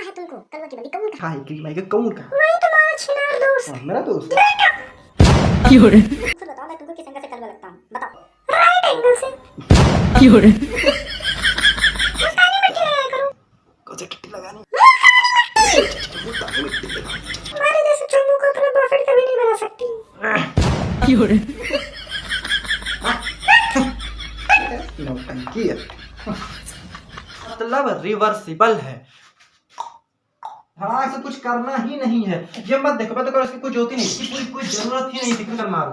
है तुमको? कलवा की बंदी कौन का? हाँ कि मैं कौन का? मैं तुम्हारा छिनार दोस्त। मेरा दोस्त। खुद बताओ, मैं तुमको किस एंगल से कलवा लगता हूँ? बताओ। राइट एंगल से। मुस्कानी मिट्टी लगाया करो। कौन सी टिट्टी लगानी? तुम्हारे जैसे चुम्मू को अपना बॉयफ्रेंड कभी नहीं बना सकती। नौटंकी है। मतलब रिवर्सिबल है। हाँ ऐसा कुछ करना ही नहीं है। ये मत देखो, मैं तो इसकी कुछ होती नहीं, इसकी कोई जरूरत ही नहीं। फिजिकल मारो,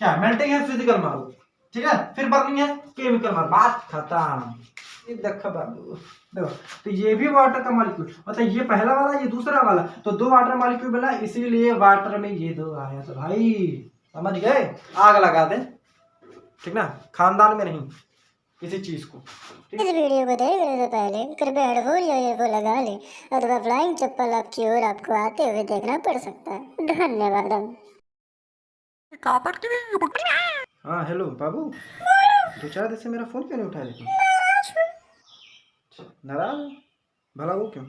क्या मेल्टिंग है? फिजिकल मारो, ठीक है। फिर बर्निंग है, केमिकल मारो, बात खत्म। ये देखो बाबू, देखो तो ये भी वाटर का मॉलिक्यूल, मतलब ये पहला वाला, ये दूसरा वाला, तो दो वाटर मॉलिक्यूल बना, इसीलिए वाटर में ये दो आया। तो भाई समझ गए? आग लगा दे, ठीक ना, खानदान में नहीं किसी चीज को। इस वीडियो को देखने से पहले कृपया हेडफोन या ईयरफोन लगा लें, अथवा फ्लाइंग चप्पल आपकी ओर आपको आते हुए देखना पड़ सकता है। धन्यवाद। हाँ हेलो बाबू, दो चार दिन से मेरा फोन क्यों नहीं उठा रही? नाराज? भला वो क्यों?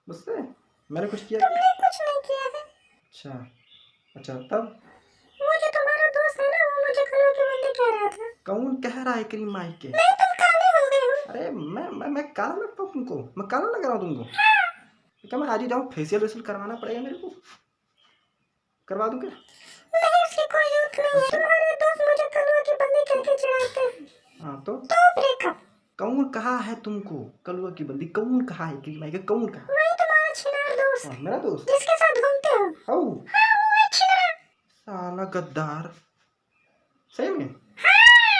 मुझसे? मैंने कुछ किया? तुमने कुछ नहीं किया है। अच्छा अच्छा, तब वो जो तुम्हारा दोस्त है ना, वो मुझे कलवा की बंदी कह रहा था। कौन कह रहा है क्रीम माई के? नहीं, तुम काले हो गए हो। अरे मैं काला लगता हूँ तुमको? मैं काला लग रहा हूँ तुमको? क्या मैं आज ही जाऊँ? फेशियल वेशियल करवाना पड़ेगा मेरे को? करवा दूँ क्या? नहीं, उसकी कोई जरूरत नहीं है। तुम्हारे दोस्त मुझे कलवा की बंदी कह के चिढ़ाते हैं। हाँ तो ब्रेकअप। कौन कहा है तुमको कलवा की बंदी? कौन कहा है क्रीम माई के? कौन कहा? मैं तुम्हारा छिनार दोस्त, मेरा दोस्त जिसके साथ घूमते हो। हाउ? हाँ, वो छिनार। साला गद्दार, सही में?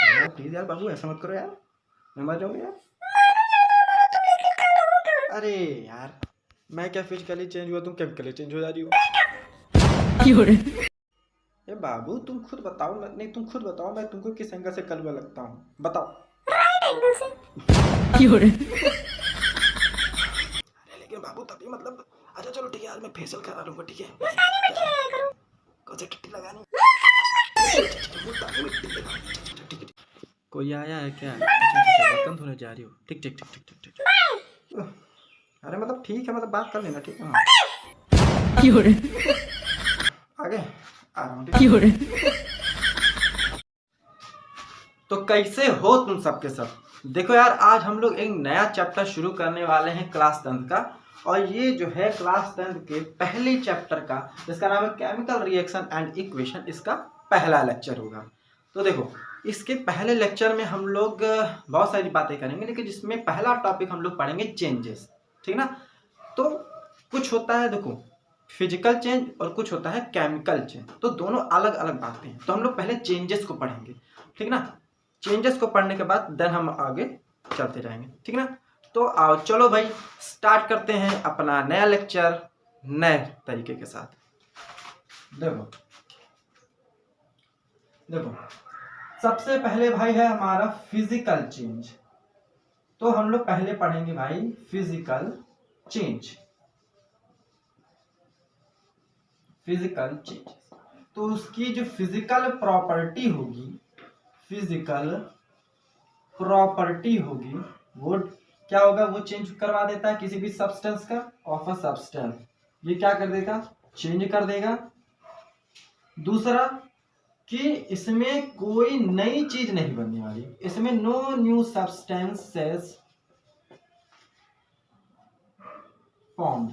यार प्लीज यार बाबू, ऐसा मत करो यार, मैं मर जाऊंगा यार। अरे यार मैं क्या फिजिकली चेंज हुआ, तुम केमिकली चेंज हो जा रही हो। ए बाबू तुम खुद बताओ, मैं नहीं, तुम खुद बताओ, मैं तुमको किस एंगल से कलवा लगता हूँ? बताओ। राइट एंगल से। अरे लेकिन बाबू तभी मतलब, अच्छा चलो ठीक है, आज मैं फेशियल करा लूंगा, ठीक है। मुस्कानी मिट्टी लगाया करो। कौन सी टिट्टी लगानी? कोई आया है क्या? बर्तन धोने जा रही हो? ठीक ठीक ठीक ठीक ठीक ठीक। अरे मतलब ठीक है, मतलब बात कर लेना, ठीक है। आगे आ रहा हूँ। तो कैसे हो तुम सबके सब? देखो यार, आज हम लोग एक नया चैप्टर शुरू करने वाले हैं क्लास 10 का, और ये जो है क्लास 10 के पहले चैप्टर का, जिसका नाम है केमिकल रिएक्शन एंड इक्वेशन, इसका पहला लेक्चर होगा। तो देखो, इसके पहले लेक्चर में हम लोग बहुत सारी बातें करेंगे, लेकिन जिसमें पहला टॉपिक हम लोग पढ़ेंगे चेंजेस, ठीक ना। तो कुछ होता है देखो फिजिकल चेंज और कुछ होता है केमिकल चेंज, तो दोनों अलग अलग बातें हैं। तो हम लोग पहले चेंजेस को पढ़ेंगे, ठीक ना। चेंजेस को पढ़ने के बाद देन हम आगे चलते जाएंगे, ठीक ना। तो आओ चलो भाई, स्टार्ट करते हैं अपना नया लेक्चर नए तरीके के साथ। देखो देखो सबसे पहले भाई है हमारा फिजिकल चेंज। तो हम लोग पहले पढ़ेंगे भाई फिजिकल चेंज। फिजिकल चेंज तो उसकी जो फिजिकल प्रॉपर्टी होगी, फिजिकल प्रॉपर्टी होगी, वो क्या होगा? वो चेंज करवा देता है किसी भी सब्सटेंस का, ऑफ अ सब्सटेंस। ये क्या कर देगा? चेंज कर देगा। दूसरा कि इसमें कोई नई चीज नहीं बनने वाली, इसमें नो न्यू सब्सटेंसेस फॉर्म,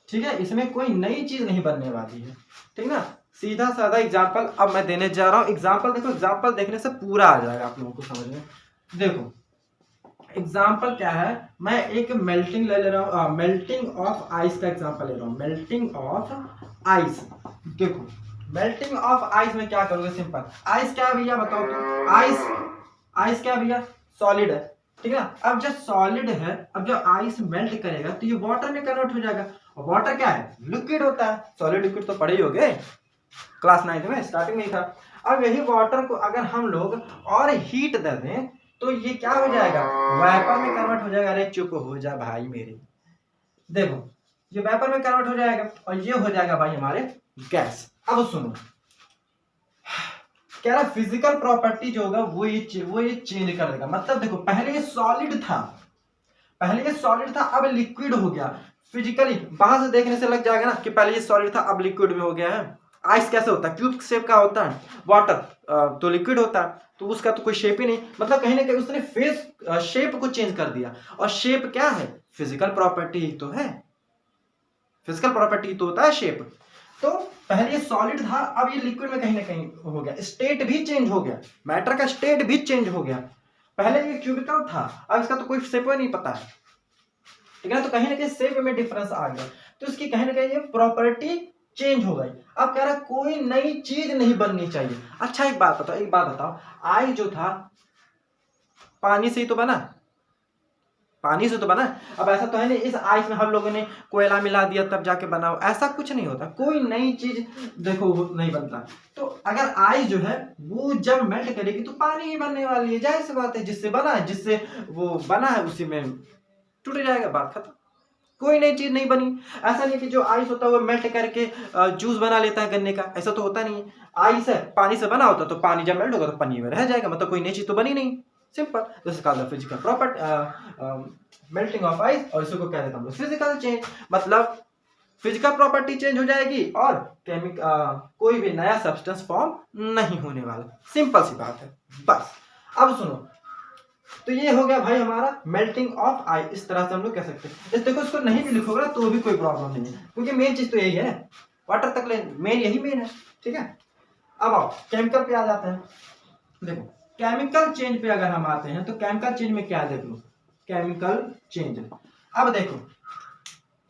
ठीक है। इसमें कोई नई चीज नहीं बनने वाली है, ठीक ना। सीधा साधा एग्जांपल अब मैं देने जा रहा हूं। एग्जांपल देखो, एग्जांपल देखने से पूरा आ जाएगा आप लोगों को समझ में। देखो एग्जांपल क्या है, मैं एक मेल्टिंग ले रहा हूँ, मेल्टिंग ऑफ आइस का एग्जांपल ले रहा हूँ। मेल्टिंग ऑफ आइस, देखो मेल्टिंग ऑफ आइस में क्या करोगे? सिंपल, आइस क्या है भैया बताओ तो? आइस क्या भैया? सॉलिड है, ठीक है। अब जब सॉलिड है, अब जब आइस मेल्ट करेगा तो ये वाटर में कन्वर्ट हो जाएगा। और वाटर क्या है? लिक्विड होता है। सॉलिड लिक्विड तो पढ़े ही होगे क्लास 9 में, स्टार्टिंग में ही था। अब यही वाटर को अगर हम लोग और हीट दे दें तो ये क्या हो जाएगा? वेपर में कन्वर्ट हो जाएगा। अरे चुप हो जा भाई मेरे, देखो ये वेपर में कन्वर्ट हो जाएगा और ये हो जाएगा भाई हमारे गैस। अब सुनो, कह रहा फिजिकल प्रॉपर्टी जो होगा वो ये चेंज कर देगा। मतलब देखो पहले ये सॉलिड था, पहले ये सॉलिड था अब लिक्विड हो गया। फिजिकली बाहर से देखने से लग जाएगा ना कि पहले ये सॉलिड था अब लिक्विड में हो गया है। आइस कैसे होता है, क्यूब शेप का होता है, वाटर तो लिक्विड होता है, तो उसका तो कोई शेप ही नहीं, मतलब कहीं ना कहीं उसने फेस शेप को चेंज कर दिया। और शेप क्या है, फिजिकल प्रॉपर्टी ही तो है, फिजिकल प्रॉपर्टी तो होता है शेप। तो पहले ये सॉलिड था अब ये लिक्विड में कहीं ना कहीं हो गया, स्टेट भी चेंज हो गया, मैटर का स्टेट भी चेंज हो गया। पहले ये क्यूबिकल था अब इसका तो कोई शेप नहीं पता है, ठीक है ना, तो कहीं ना कहीं शेप में डिफरेंस आ गया, तो इसकी कहीं ना कहीं ये प्रॉपर्टी चेंज हो गई। अब कह रहा है कोई नई चीज नहीं बननी चाहिए। अच्छा एक बात बताओ, आई जो था पानी से ही तो बना, पानी से तो बना। अब ऐसा तो है नहीं इस आइस में हम लोगों ने कोयला मिला दिया तब जाके बना हो, ऐसा कुछ नहीं होता, कोई नई चीज देखो नहीं बनता। तो अगर आइस जो है वो जब मेल्ट करेगी तो पानी ही बनने वाली है, जाहिर सी बात है, जिससे बना है, जिससे वो बना है उसी में टूट जाएगा, बात खत्म, कोई नई चीज नहीं बनी। ऐसा नहीं कि जो आइस होता है वो मेल्ट करके जूस बना लेता है गन्ने का, ऐसा तो होता नहीं है। आइस है पानी से बना होता तो पानी जब मेल्ट होगा तो पानी में रह जाएगा, मतलब कोई नई चीज तो बनी नहीं, simple. This is called physical property, melting of ice, और इसी को कह देता हूँ फिजिकल चेंज, मतलब फिजिकल प्रॉपर्टी चेंज हो जाएगी और कोई भी नया सब्सटेंस फॉर्म नहीं होने वाला, सिंपल सी बात है बस। अब सुनो, तो ये हो गया भाई हमारा मेल्टिंग ऑफ आइस, इस तरह से हम लोग कह सकते हैं। इस देखो इसको नहीं भी लिखोगे तो भी कोई प्रॉब्लम नहीं है, क्योंकि मेन चीज तो यही है, वाटर तक ले मेन यही मेन है, ठीक है। अब आओ केमिकल पे आ जाते हैं। देखो केमिकल चेंज पे अगर हम आते हैं तो केमिकल चेंज में क्या देख लो, केमिकल चेंज। अब देखो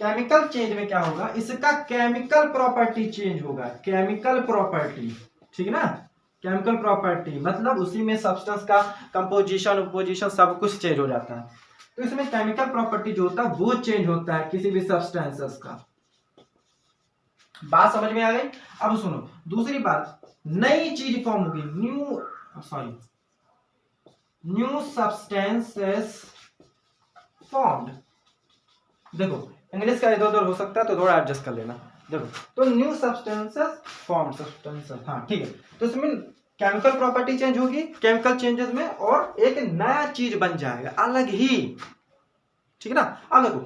केमिकल चेंज में क्या होगा, इसका केमिकल प्रॉपर्टी चेंज होगा, केमिकल प्रॉपर्टी, ठीक है ना, केमिकल प्रॉपर्टी मतलब उसी में सब्सटेंस का कंपोजिशन उपोजिशन सब कुछ चेंज हो जाता है। तो इसमें केमिकल प्रॉपर्टी जो होता है वो चेंज होता है किसी भी सब्सटेंसेस का, बात समझ में आ गई। अब सुनो दूसरी बात, नई चीज फॉर्म होगी, न्यू सब्सटेंसेस फॉर्म्ड। देखो इंग्लिश का इधर उधर हो सकता है तो थोड़ा एडजस्ट कर लेना। देखो तो न्यू सब्सटेंसेस फॉर्म, सब्सटेंसेस, हाँ ठीक है, तो इसमें केमिकल प्रॉपर्टी चेंज होगी केमिकल चेंजेस में, और एक नया चीज बन जाएगा अलग ही, ठीक है ना। अब देखो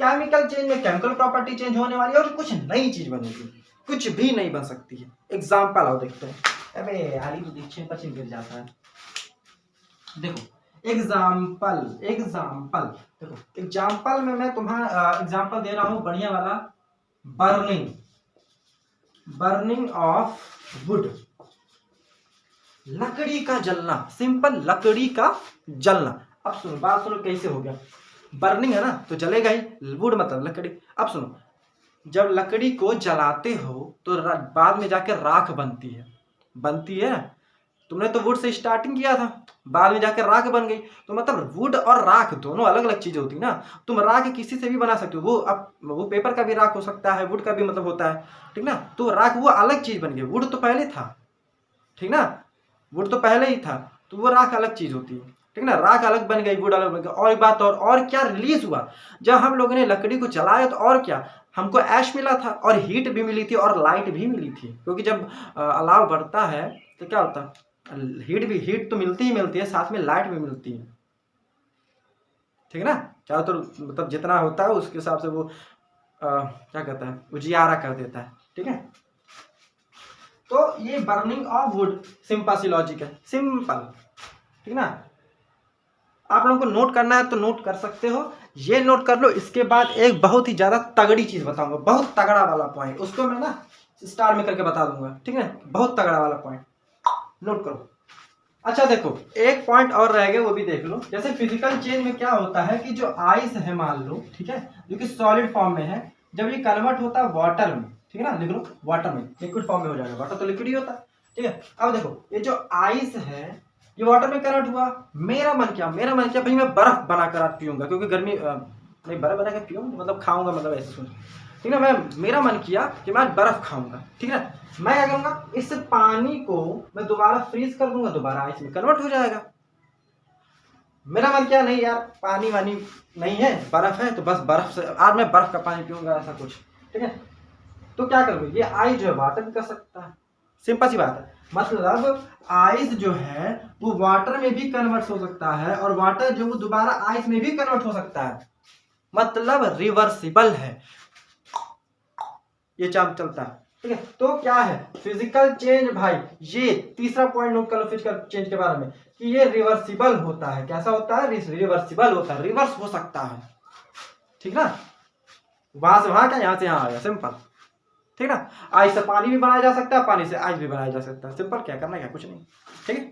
केमिकल चेंज में केमिकल प्रॉपर्टी चेंज होने वाली है और कुछ नई चीज बनेगी, कुछ भी नहीं बन सकती है। एग्जाम्पल आओ देखते हैं, अबे यार तो दीक्षे पचिन गिर जाता है। देखो एग्जाम्पल देखो एग्जाम्पल में मैं तुम्हारा एग्जाम्पल दे रहा हूं बढ़िया वाला, बर्निंग ऑफ वुड, लकड़ी का जलना, सिंपल लकड़ी का जलना। अब सुनो बात सुनो कैसे हो गया, बर्निंग है ना तो जलेगा ही, वुड मतलब लकड़ी। अब सुनो जब लकड़ी को जलाते हो तो बाद में जाकर राख बनती है, तुमने तो वुड से स्टार्टिंग किया था, बाद में जाकर राख बन गई, तो मतलब वुड और राख दोनों अलग अलग चीजें होती है ना। तुम राख किसी से भी बना सकते हो, वो पेपर का भी राख हो सकता है, वुड का भी मतलब होता है, ठीक ना। तो राख वो अलग चीज बन गई, वुड तो पहले था, ठीक ना, वुड तो पहले ही था, तो वो राख अलग चीज होती है, ठीक ना, राख अलग बन गई, वुड अलग बन गई। और एक बात और क्या रिलीज हुआ, जब हम लोगों ने लकड़ी को जलाया तो और क्या, हमको ऐश मिला था और हीट भी मिली थी और लाइट भी मिली थी, क्योंकि जब अलाव बढ़ता है तो क्या होता है, हीट तो मिलती ही मिलती है, साथ में लाइट भी मिलती है, ठीक है ना। चारों तरफ मतलब जितना होता है उसके हिसाब से वो क्या कहता है, उजियारा कर देता है, ठीक है। तो ये बर्निंग ऑफ वुड सिंपल सी लॉजिक है, सिंपल, ठीक ना। आप लोगों को नोट करना है तो नोट कर सकते हो, ये नोट कर लो। इसके बाद एक बहुत ही ज्यादा तगड़ी चीज बताऊंगा, बहुत तगड़ा वाला पॉइंट, उसको मैं ना स्टार में करके बता दूंगा, ठीक है, बहुत तगड़ा वाला पॉइंट नोट करो। अच्छा देखो एक पॉइंट और रह गया, वो भी देख लो। जैसे फिजिकल चेंज में क्या होता है कि जो आइस है मान लो, ठीक है, जो कि सॉलिड फॉर्म में है, जब ये कन्वर्ट होता है वाटर में, ठीक है ना, लिख लो वाटर में, लिक्विड फॉर्म में हो जाएगा, वाटर तो लिक्विड ही होता है, ठीक है। अब देखो ये जो आइस है ये वाटर में कन्वर्ट हुआ, मेरा मन क्या भाई मैं बर्फ बनाकर पीऊंगा, क्योंकि गर्मी नहीं, बर्फ बना कर पीऊंगा मतलब खाऊंगा, मतलब ऐसे सुन, ठीक है, मेरा मन किया कि मैं बर्फ खाऊंगा, ठीक है। मैं क्या करूंगा, इस पानी को मैं दोबारा फ्रीज कर दूंगा, दोबारा आइस में कन्वर्ट हो जाएगा। मेरा मन क्या, नहीं यार पानी वानी नहीं है, बर्फ है, तो बस बर्फ से आज मैं बर्फ का पानी पीऊंगा, ऐसा कुछ, ठीक है। तो क्या करूंगा, ये आइस जो है वाटर भी कर सकता है, सिंपल सी बात है। मतलब आइस जो है वो वाटर में भी कन्वर्ट हो सकता है, और वाटर जो वो दोबारा आइस में भी कन्वर्ट हो सकता है, मतलब रिवर्सिबल है, ये चाप चलता है। ठीक है, तो क्या है फिजिकल चेंज भाई, ये तीसरा पॉइंट नोट कर लो फिजिकल चेंज के बारे में कि ये रिवर्सिबल होता है। कैसा होता है? रिवर्सिबल होता है, रिवर्स हो सकता है। ठीक ना, वहां से वहां क्या, यहां से यहां आ गया, सिंपल। ठीक ना, आइस से पानी भी बनाया जा सकता है, पानी से आइस भी बनाया जा सकता है, सिंपल। क्या करना है, क्या कुछ नहीं। ठीक है,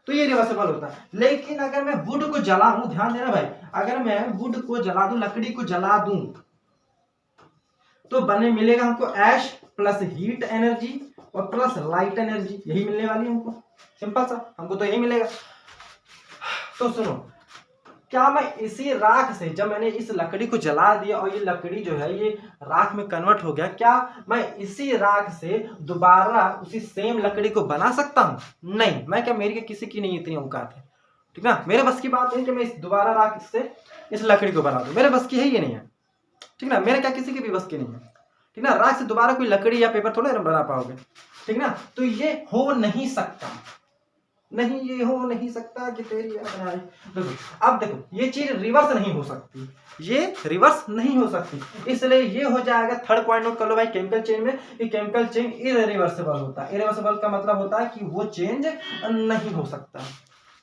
तो ये रिवर्सिबल होता है। लेकिन अगर मैं वुड को जलाऊं, ध्यान देना भाई, अगर मैं वुड को जला दूं, लकड़ी को जला दूं, तो बने मिलेगा हमको ऐश प्लस हीट एनर्जी और प्लस लाइट एनर्जी, यही मिलने वाली है हमको, सिंपल सा, हमको तो यही मिलेगा। तो सुनो, क्या मैं इसी राख से, जब मैंने इस लकड़ी को जला दिया और ये लकड़ी जो है ये राख में कन्वर्ट हो गया, क्या मैं इसी राख से दोबारा उसी सेम लकड़ी को बना सकता हूं? नहीं। मैं क्या, मेरी क्या किसी की नहीं इतनी औकात है। ठीक ना, मेरे बस की बात नहीं कि मैं इस दोबारा राख से इस लकड़ी को बना दूं, मेरे बस की है ये नहीं है। ठीक ना, मेरे क्या किसी की भी बस की नहीं है। ठीक ना, राख से दोबारा कोई लकड़ी या पेपर थोड़ा बना पाओगे। ठीक ना, तो ये हो नहीं सकता, नहीं, ये हो नहीं सकता कि तेरी बनाए। देखो, अब देखो, ये चीज रिवर्स नहीं हो सकती, ये रिवर्स नहीं हो सकती, इसलिए ये हो जाएगा थर्ड पॉइंट। नोट कर लो भाई, केमिकल चेंज में कि केमिकल चेंज इरिवर्सिबल होता है। इरिवर्सिबल का मतलब होता है कि वो चेंज नहीं हो सकता।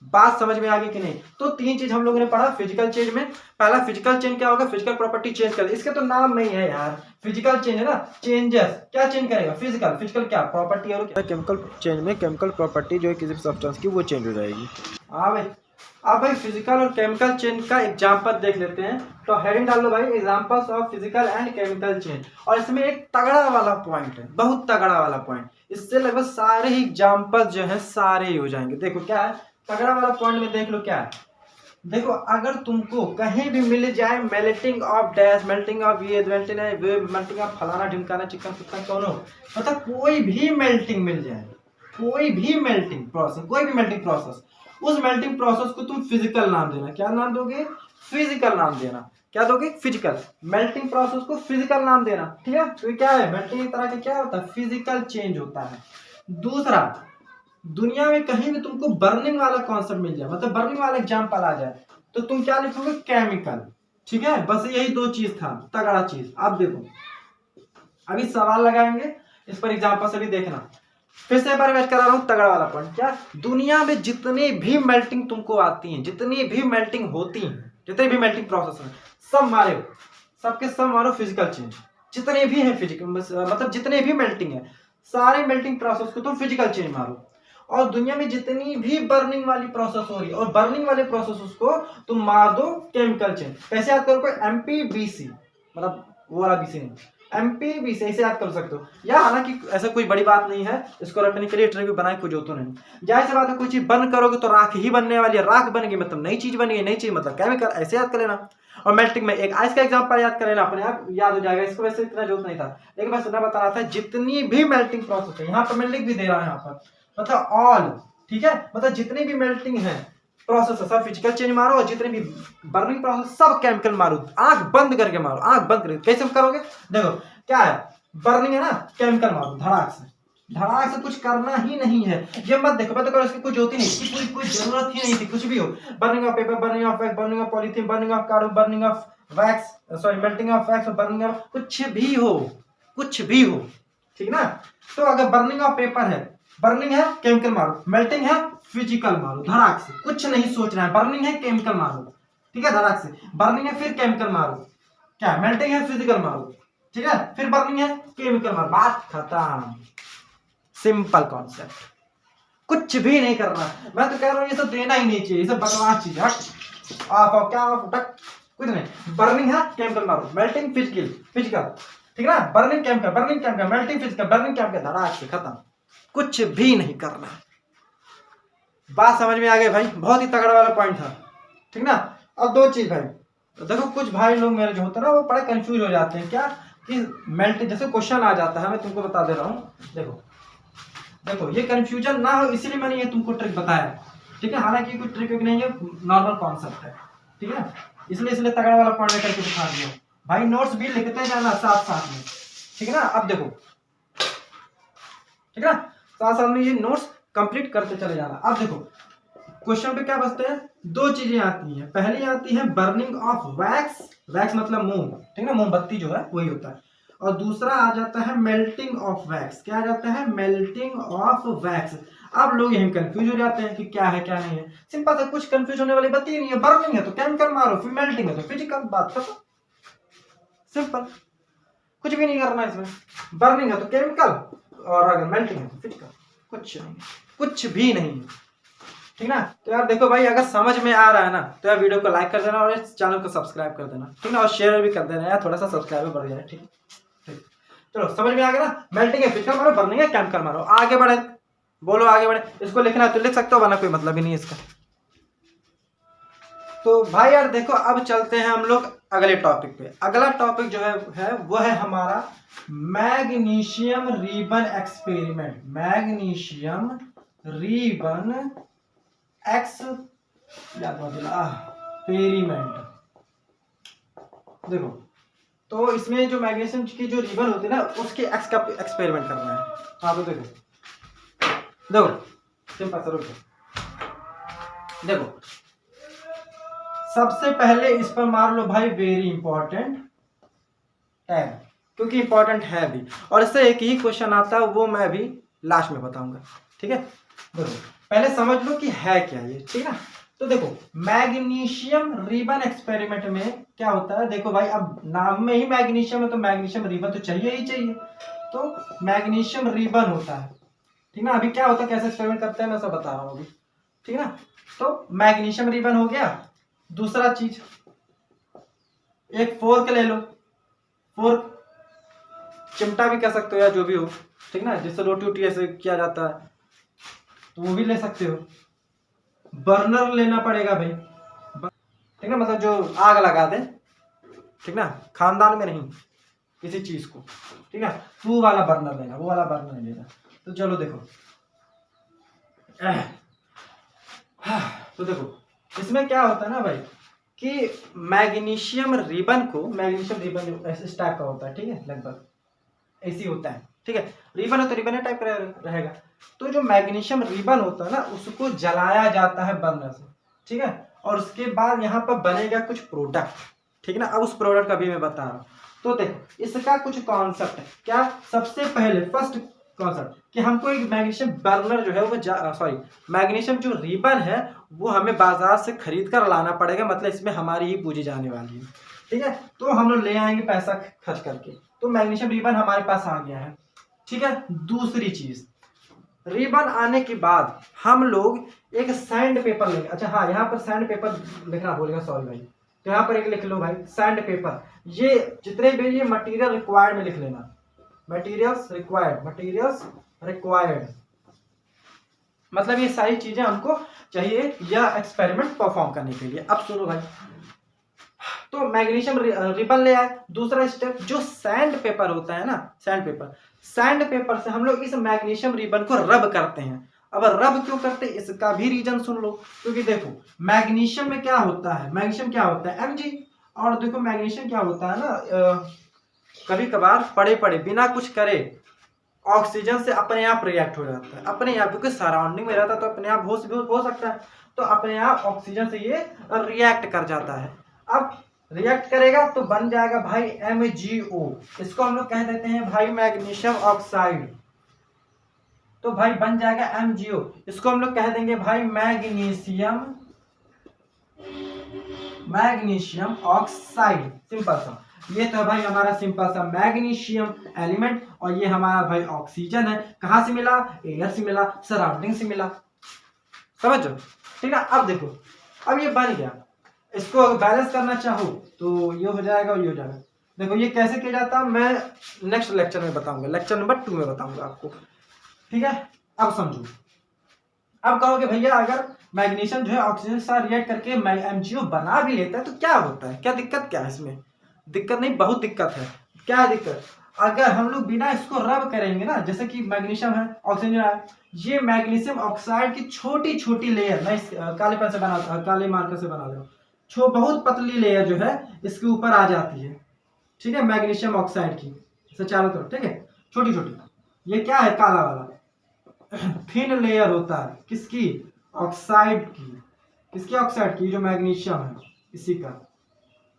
बात समझ में आ गई कि नहीं? तो तीन चीज हम लोगों ने पढ़ा फिजिकल चेंज में। पहला फिजिकल चेंज क्या होगा, फिजिकल प्रॉपर्टी चेंज कर, इसके तो नाम नहीं है यार, फिजिकल चेंज है ना, चेंजेस। क्या चेंज करेगा? फिजिकल, फिजिकल क्या प्रॉपर्टी और क्या? केमिकल चेंज में केमिकल प्रॉपर्टी जो है किसी भी सब्सटेंस की, वो चेंज हो जाएगी। हाँ भाई, अब भाई फिजिकल और केमिकल चेंज का एग्जांपल देख लेते हैं। तो हेडिंग डाल लो भाई, examples of physical and chemical change. और इसमें एक तगड़ा वाला पॉइंट है, बहुत तगड़ा वाला पॉइंट, इससे लगभग सारे ही एग्जांपल जो है सारे ही हो जाएंगे। देखो क्या है तगड़ा वाला पॉइंट में, देख लो क्या है। देखो, अगर तुमको कहीं भी मिल जाए melting of dash, melting of ये, मेल्टिंग ऑफ फलाना ढिमकाना चिकन कुत्ता कौन हो, मतलब कोई भी मेल्टिंग मिल जाए, कोई भी मेल्टिंग प्रोसेस, कोई भी मेल्टिंग प्रोसेस, उस मेल्टिंग प्रोसेस को तुम फिजिकल नाम देना। क्या नाम दोगे? फिजिकल नाम देना। क्या दोगे? फिजिकल। मेल्टिंग प्रोसेस को फिजिकल नाम देना। ठीक है, तो क्या है, मेल्टिंग एक तरह का क्या होता है, फिजिकल चेंज होता है। दूसरा, दुनिया में कहीं भी तुमको बर्निंग वाला कॉन्सेप्ट मिल जाए, मतलब बर्निंग वाला एग्जांपल आ जाए, तो तुम क्या लिखोगे? केमिकल। ठीक है, बस यही दो चीज था, तगड़ा चीज। अब देखो, अभी सवाल लगाएंगे, इस पर एग्जांपल से भी देखना। फिर से एक बार वेट करा रहा हूं, तगड़ा वाला पॉइंट। क्या? दुनिया में जितनी भी मेल्टिंग तुमको आती है, जितनी भी मेल्टिंग होती है, जितने भी मेल्टिंग प्रोसेस है, सब मारो, सबके सब मारो फिजिकल चेंज। जितने भी है फिजिकल, मतलब जितने भी मेल्टिंग है, सारे मेल्टिंग प्रोसेस को तुम फिजिकल चेंज मारो। और दुनिया में जितनी भी बर्निंग वाली प्रोसेस हो रही है, और बर्निंग वाले प्रोसेस को तुम मार दो केमिकल चेंज। कैसे याद करो? MPBC, मतलब वो वाला BC नहीं, MPBC ऐसे याद कर सकते हो। या हालांकि ऐसा कोई बड़ी बात नहीं है, इसको रखने के लिए ट्रिक बनाए कोई जो तो नहीं। जाहिर सी बात है, कोई चीज बंद करोगे तो राख ही बनने वाली है, राख बन गई मतलब नई चीज बन गई, नई चीज मतलब केमिकल, ऐसे याद कर लेना। और मेल्टिंग में एक आइस का एग्जांपल याद कर लेना, अपने आप याद हो जाएगा। इसको वैसे इतना जरूरत नहीं था, लेकिन मैं सुनना बता रहा था, जितनी भी मेल्टिंग प्रोसेस है, यहाँ पर मैं लिख भी दे रहा हूँ, यहाँ पर मतलब ऑल। ठीक है, मतलब जितनी भी मेल्टिंग है प्रोसेस है, सब फिजिकल चेंज मारो, और जितने भी बर्निंग प्रोसेस सब केमिकल मारो। आंख बंद करके मारो, आंख बंद करके। कैसे करोगे? देखो क्या है, बर्निंग है ना, केमिकल मारो धड़ाक से, धड़ाक से, कुछ करना ही नहीं है। ये मत देखो, मैं तो करो इसकी कोई जरूरत ही नहीं, कोई जरूरत ही नहीं थी, कुछ भी हो। Burning of paper, burning of wax, burning of polythene, burning of card, burning of wax, sorry melting of wax, burning of कुछ भी हो, कुछ भी हो। ठीक ना, तो अगर बर्निंग ऑफ पेपर है, बर्निंग है केमिकल मारो, मेल्टिंग है फिजिकल मारो धड़ाक से, कुछ नहीं सोचना है। बर्निंग है केमिकल मारो, ठीक है, धड़ाक से। बर्निंग है फिर केमिकल मारो, क्या मेल्टिंग है फिजिकल मारो, ठीक है, फिर बर्निंग है केमिकल मारो, बात खत्म। सिंपल कॉन्सेप्ट, कुछ भी नहीं करना। मैं तो कह रहा हूँ ये सब देना ही नहीं चाहिए, ये सब बकवास चीज है। आप क्या कुछ नहीं। बर्निंग है केमिकल मारो, मेल्टिंग फिजिकल, ठीक है ना, burning chemical, melting physical, burning chemical, धड़ाक से खत्म, कुछ भी नहीं करना। बात समझ में आ गई भाई? बहुत ही तगड़ा वाला पॉइंट था, ठीक ना। अब दो चीज भाई, देखो कुछ भाई लोग मेरे जो होते हैं ना, वो बड़े कंफ्यूज हो जाते हैं। क्या कि मेल्ट, जैसे क्वेश्चन आ जाता है, मैं तुमको बता दे रहा हूँ। देखो ये कंफ्यूजन ना हो, इसीलिए मैंने ये तुमको ट्रिक बताया, ठीक है। हालांकि कोई ट्रिक नहीं है, नॉर्मल कॉन्सेप्ट है, ठीक है। इसलिए तगड़ा वाला पॉइंट लेकर के दिखा दिया भाई। नोट्स भी लिखते जाना साथ साथ में, ठीक है ना। अब देखो, ठीक है, साथ साथ में ये नोट्स कंप्लीट करते चले जाना। अब देखो क्वेश्चन पे क्या बचते हैं, दो चीजें आती हैं। पहली आती है बर्निंग ऑफ वैक्स, वैक्स मतलब मोम, ठीक है ना, मोमबत्ती जो है वही होता है। और दूसरा आ जाता है मेल्टिंग ऑफ वैक्स। क्या आ जाता है? Melting of wax. अब लोग यही कंफ्यूज हो जाते हैं कि क्या है क्या नहीं है। सिंपल है, कुछ कंफ्यूज होने वाली बात ही नहीं है। बर्निंग है तो केमिकल मारो, फिर मेल्टिंग है तो फिजिकल, बात खत्म, सिंपल, कुछ भी नहीं करना इसमें। बर्निंग है तो केमिकल, और अगर मेल्टिंग है तो फिजिकल, कुछ नहीं, कुछ भी नहीं, ठीक ना। तो यार देखो भाई, अगर समझ में आ रहा है ना तो यार वीडियो को लाइक कर देना और इस चैनल को सब्सक्राइब कर देना, ठीक ना, और शेयर भी कर देना यार, थोड़ा सा सब्सक्राइबर बढ़ जाए, ठीक ठीक। चलो समझ में आ गया ना। मेल्टिंग है फिजिकल मारो, बर्निंग है केमिकल मारो। आगे बढ़े, बोलो आगे बढ़े। इसको लिखना है तो लिख सकते हो, वरना कोई मतलब ही नहीं है इसका। तो भाई यार देखो, अब चलते हैं हम लोग अगले टॉपिक पे। अगला टॉपिक जो है वो है हमारा magnesium ribbon experiment. Magnesium ribbon experiment. देखो, तो इसमें जो मैग्नीशियम की जो रिबन होती है ना, उसके एक्स का एक्सपेरिमेंट करना है। हाँ तो देखो देखो सिंपल सा, रुको देखो, सबसे पहले इस पर मार लो भाई वेरी इंपॉर्टेंट टैग, क्योंकि इंपॉर्टेंट है भी, और इससे एक ही क्वेश्चन आता है, वो मैं अभी लास्ट में बताऊंगा, ठीक है। देखो पहले समझ लो कि है क्या ये, ठीक है ना। तो देखो, मैग्नीशियम रिबन एक्सपेरिमेंट में क्या होता है, देखो भाई, अब नाम में ही मैग्नीशियम है तो मैग्नीशियम रिबन तो चाहिए ही चाहिए। तो मैग्नीशियम रिबन होता है, ठीक ना। अभी क्या होता है, कैसे एक्सपेरिमेंट करते हैं, मैं सब बता रहा हूँ अभी, ठीक है ना। तो मैग्नीशियम रिबन हो गया। दूसरा चीज, एक फोर्क ले लो, फोर्क, चिमटा भी कह सकते हो या जो भी हो, ठीक ना, जिससे रोटी वोटी ऐसे किया जाता है तो वो भी ले सकते हो। बर्नर लेना पड़ेगा भाई, ठीक ना, मतलब जो आग लगा दे, ठीक ना, खानदान में नहीं, किसी चीज को, ठीक ना, वो वाला बर्नर लेना, वो वाला बर्नर नहीं लेना। तो चलो देखो, तो देखो इसमें क्या होता है ना भाई, कि मैग्नीशियम रिबन को, मैग्नीशियम रिबन इस टाइप का होता है, ठीक है, लगभग ऐसी होता है, ठीक है। रिबन है तो रिबन टाइप का रहेगा। तो जो मैग्नीशियम रिबन होता है ना, उसको जलाया जाता है बर्नर से, ठीक है, और उसके बाद यहाँ पर बनेगा कुछ प्रोडक्ट, ठीक है ना। अब उस प्रोडक्ट का भी मैं बता रहा हूँ। तो देखो इसका कुछ कॉन्सेप्ट है क्या। सबसे पहले फर्स्ट कॉन्सेप्ट कि हमको एक मैग्नीशियम बर्नर जो है वो सॉरी मैग्नीशियम जो रिबन है वो हमें बाजार से खरीद कर लाना पड़ेगा, मतलब इसमें हमारी ही पूंजी जाने वाली है, ठीक है। तो हम लोग ले आएंगे पैसा खर्च करके। तो मैग्नीशियम रिबन हमारे पास आ गया है, ठीक है। दूसरी चीज, रिबन आने के बाद हम लोग एक सैंड पेपर लेंगे। अच्छा हाँ, यहाँ पर सैंड पेपर लिखना भूल, सॉरी भाई। तो यहाँ पर एक लिख लो भाई, सैंड पेपर। ये जितने भी ये मटेरियल रिक्वायर्ड में लिख लेना, मटेरियल्स रिक्वायर्ड, मटेरियल्स रिक्वायर्ड, मतलब ये सारी चीजें हमको चाहिए यह एक्सपेरिमेंट परफॉर्म करने के लिए। अब सुनो भाई, तो मैग्नीशियम रिबन ले आए। दूसरा स्टेप, जो सैंड पेपर होता है ना, सैंड पेपर, सैंड पेपर से हम लोग इस मैग्नीशियम रिबन को रब करते हैं। अब रब क्यों करते हैं इसका भी रीजन सुन लो, क्योंकि देखो मैग्नीशियम में क्या होता है, मैग्नीशियम क्या होता है, Mg। और देखो मैग्नीशियम क्या होता है ना, कभी कभार पड़े पड़े बिना कुछ करे ऑक्सीजन से अपने आप रिएक्ट हो जाता है, अपने आप, क्योंकि सराउंडिंग में रहता है तो अपने आप हो सकता है, तो अपने आप ऑक्सीजन से ये रिएक्ट कर जाता है। अब रिएक्ट करेगा तो बन जाएगा भाई MgO, इसको हम लोग कह देते हैं भाई मैग्नीशियम ऑक्साइड। तो भाई बन जाएगा MgO, इसको हम लोग कह देंगे भाई मैग्नीशियम ऑक्साइड। सिंपल सा, ये तो भाई हमारा सिंपल सा मैग्नीशियम एलिमेंट, और ये हमारा भाई ऑक्सीजन है। कहां से मिला, एयर से मिला, सराउंडिंग से मिला, समझो, ठीक है। अब देखो, अब ये बन गया, इसको बैलेंस करना चाहो तो ये हो जाएगा और ये हो जाएगा। देखो ये कैसे किया जाता है मैं नेक्स्ट लेक्चर में बताऊंगा, लेक्चर नंबर 2 में बताऊंगा आपको, ठीक है। अब समझो, अब कहोगे भैया अगर मैग्नीशियम जो है ऑक्सीजन के साथ रिएक्ट करके MgO बना भी लेता है तो क्या होता है, क्या दिक्कत, क्या है इसमें दिक्कत नहीं, बहुत दिक्कत है। क्या है दिक्कत, अगर हम लोग बिना इसको रब करेंगे ना, जैसे कि मैग्नीशियम है, ऑक्सीजन है, ये मैग्नीशियम ऑक्साइड की छोटी छोटी लेयर, मैं इस काले पेन से बना, काले मार्कर से बना रहा हूँ, बहुत पतली लेयर जो है इसके ऊपर आ जाती है, ठीक है, मैग्नीशियम ऑक्साइड की चारों तरफ, ठीक है, छोटी छोटी। ये क्या है, काला वाला थिन लेयर होता है, किसकी, ऑक्साइड की, किसके ऑक्साइड की? जो मैग्नीशियम है इसी का।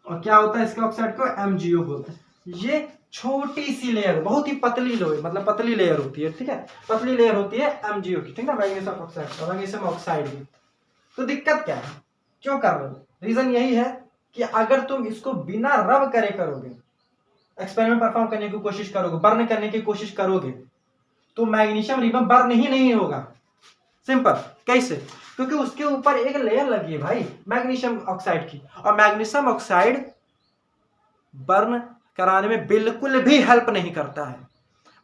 और क्या होता है इसके ऑक्साइड को? MgO बोलते हैं। ये छोटी सी लेयर, बहुत ही पतली लेयर, मतलब पतली लेयर होती है, ठीक है, पतली लेयर होती है MgO की, ठीक है, मैग्नीशियम ऑक्साइड, मैग्नीशियम ऑक्साइड की। तो दिक्कत क्या है, क्यों कर रहे हो? रीजन यही है कि अगर तुम इसको बिना रब करे करोगे, एक्सपेरिमेंट परफॉर्म करने की कोशिश करोगे, बर्न करने की कोशिश करोगे, तो मैग्नीशियम रिबन बर्न ही नहीं होगा। सिंपल। कैसे? क्योंकि उसके ऊपर एक लेयर लगी है भाई मैग्नीशियम ऑक्साइड की, और मैग्नीशियम ऑक्साइड बर्न कराने में बिल्कुल भी हेल्प नहीं करता है।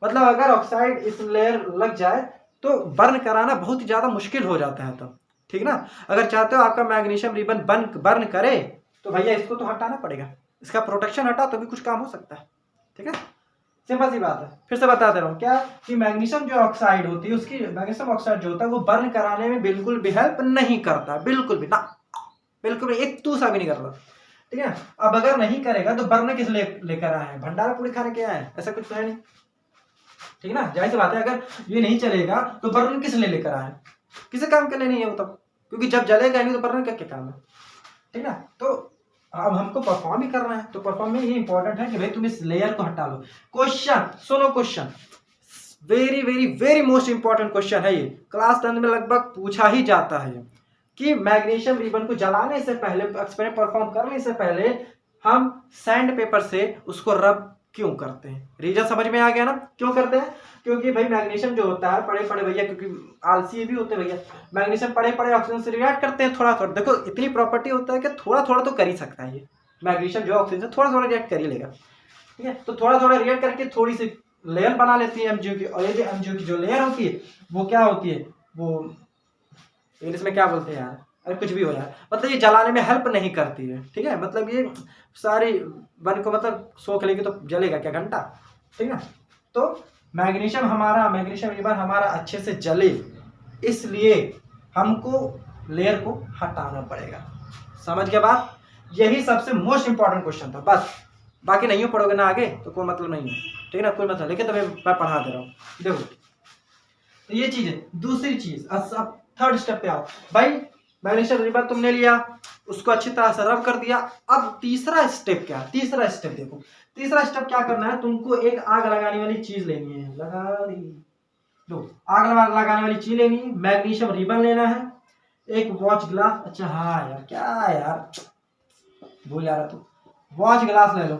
मतलब अगर ऑक्साइड इस लेयर लग जाए तो बर्न कराना बहुत ही ज्यादा मुश्किल हो जाता है तब, ठीक ना। अगर चाहते हो आपका मैग्नीशियम रिबन बर्न करे तो भैया इसको तो हटाना पड़ेगा, इसका प्रोटेक्शन हटा तो भी कुछ काम हो सकता है, ठीक है, सिंपल सी बात है। फिर से बता दे रहा हूँ क्या, कि मैग्नीशियम जो ऑक्साइड होती है, उसकी मैग्नीशियम ऑक्साइड जो होता है वो बर्न कराने में बिल्कुल भी हेल्प नहीं करता, बिल्कुल भी ना, बिल्कुल भी एक तू सा भी नहीं कर रहा, ठीक है। अब अगर नहीं करेगा तो बर्न किस लेकर आए हैं? भंडारा पूरी खाने के आए हैं? ऐसा कुछ तो है नहीं, ठीक ना, जाहिर सी बात है। अगर ये नहीं चलेगा तो बर्न किस लिए लेकर आए? किसी काम के लिए नहीं है वो तब, क्योंकि जब जलेगा नहीं तो बर्न का क्या काम है, ठीक ना। तो अब हमको परफॉर्म ही करना है, तो परफॉर्म में ये इंपॉर्टेंट है कि भाई तुम इस लेयर को हटा लो। क्वेश्चन सुनो, question very very very most important question है ये, क्लास 10 में लगभग पूछा ही जाता है कि मैग्नीशियम रिबन को जलाने से पहले, एक्सपेरिमेंट परफॉर्म करने से पहले हम सैंड पेपर से उसको रब क्यों करते हैं? रीजन समझ में आ गया ना, क्यों करते हैं? क्योंकि भाई मैग्नीशियम जो होता है, पड़े पड़े भैया, क्योंकि आलसी भी होते हैं भैया, मैग्नीशियम पड़े पड़े ऑक्सीजन से रिएक्ट करते हैं थोड़ा थोड़ा। देखो इतनी प्रॉपर्टी होता है कि थोड़ा थोड़ा तो कर ही सकता है ये मैग्नीशियम जो ऑक्सीजन से थोड़ा थोड़ा रिएक्ट कर ही लेगा, ठीक है। तो थोड़ा थोड़ा रिएक्ट करके थोड़ी सी लेयर बना लेती है MgO की, और ये जो MgO की जो लेयर होती है वो क्या होती है, वो इंग्लिश में क्या बोलते हैं यार, अरे कुछ भी हो यार, मतलब ये जलाने में हेल्प नहीं करती है, ठीक है। मतलब ये सारी वन को मतलब सोख लेगी तो जलेगा क्या घंटा, ठीक है। तो मैग्नीशियम रिबन हमारा अच्छे से जले, इसलिए हमको लेयर को हटाना पड़ेगा। समझ गया बात? यही सबसे मोस्ट इंपॉर्टेंट क्वेश्चन था, बस। बाकी नहीं पढ़ोगे ना आगे तो कोई मतलब नहीं है, ठीक है ना, कोई मतलब, लेकिन तुम्हें मैं पढ़ा दे रहा हूँ। देखो तो ये चीज है। दूसरी चीज, अब थर्ड स्टेप पे आओ भाई। मैग्नीशियम रिबन तुमने लिया, उसको अच्छी तरह से रब कर दिया। अब तीसरा स्टेप क्या है? तीसरा स्टेप देखो, तीसरा स्टेप क्या करना है, तुमको एक आग लगाने वाली चीज लेनी है, लगा दी, दो आग लगाने वाली चीज लेनी है, मैग्नीशियम रिबन लेना है, एक वॉच ग्लास, अच्छा हाँ यार, क्या यार भूल जा रहा तू, वॉच ग्लास ले लो,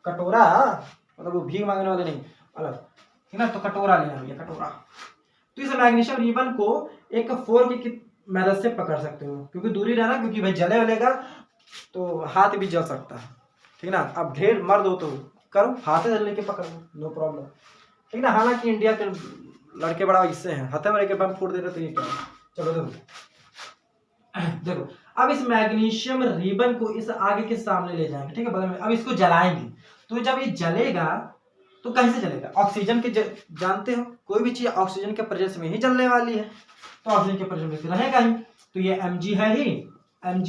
कटोरा, मतलब वो भीख मांगने वाले नहीं, अलग, ठीक ना, तो कटोरा लेना भैया, कटोरा। तो इस मैग्नीशियम रिबन को एक फोर्क की मदद से पकड़ सकते हो, क्योंकि दूरी रहना, क्योंकि भाई जले वलेगा तो हाथ भी जल सकता है, ठीक ना। अब ढेर मर्द हो तो करो, हाथ से जलने के पकड़ लो, नो प्रॉब्लम, ठीक ना। हालांकि इंडिया के लड़के बड़ा इससे हैं, हाथे में लेके बम फोड़ देते तो ये क्या है। चलो देखो देखो, अब इस मैग्नीशियम रिबन को इस आगे के सामने ले जाएंगे, ठीक है, बगल में। अब इसको जलाएंगे, तो जब ये जलेगा तो कैसे जलेगा? ऑक्सीजन के जानते हो कोई भी चीज ऑक्सीजन के प्रेजेंस में ही जलने वाली है, तो ऑक्सीजन के प्रेजेंस में रहेगा ही, तो ये Mg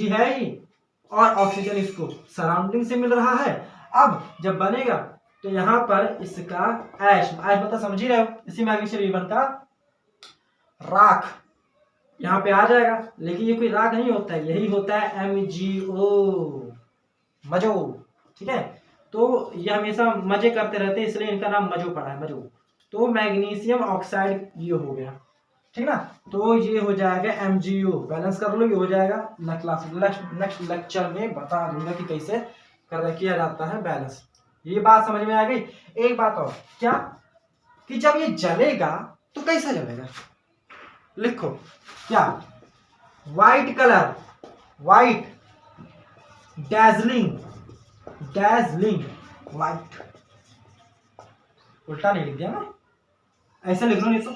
है ही, और ऑक्सीजन इसको सराउंडिंग से मिल रहा है। अब जब बनेगा तो यहाँ पर इसका ऐश बता, समझ ही रहे हो, इसी मैग्नीशियम रिबन का राख यहाँ पे आ जाएगा, लेकिन ये कोई राग नहीं होता है, यही होता है MgO, मजो, ठीक है। तो ये हमेशा मजे करते रहते हैं, इसलिए इनका नाम मजो पड़ा है, मजो। तो मैग्नीशियम ऑक्साइड ये हो गया, ठीक ना। तो ये हो जाएगा MgO, बैलेंस कर लो, ये हो जाएगा। नेक्स्ट लेक्चर में बता दूंगा कि कैसे किया जाता है बैलेंस। ये बात समझ में आ गई? एक बात और, क्या कि जब ये जलेगा तो कैसा जलेगा, लिखो क्या, white colour, white, dazzling white, उल्टा नहीं लिख दिया मैं, ऐसे लिख लो, नहीं तो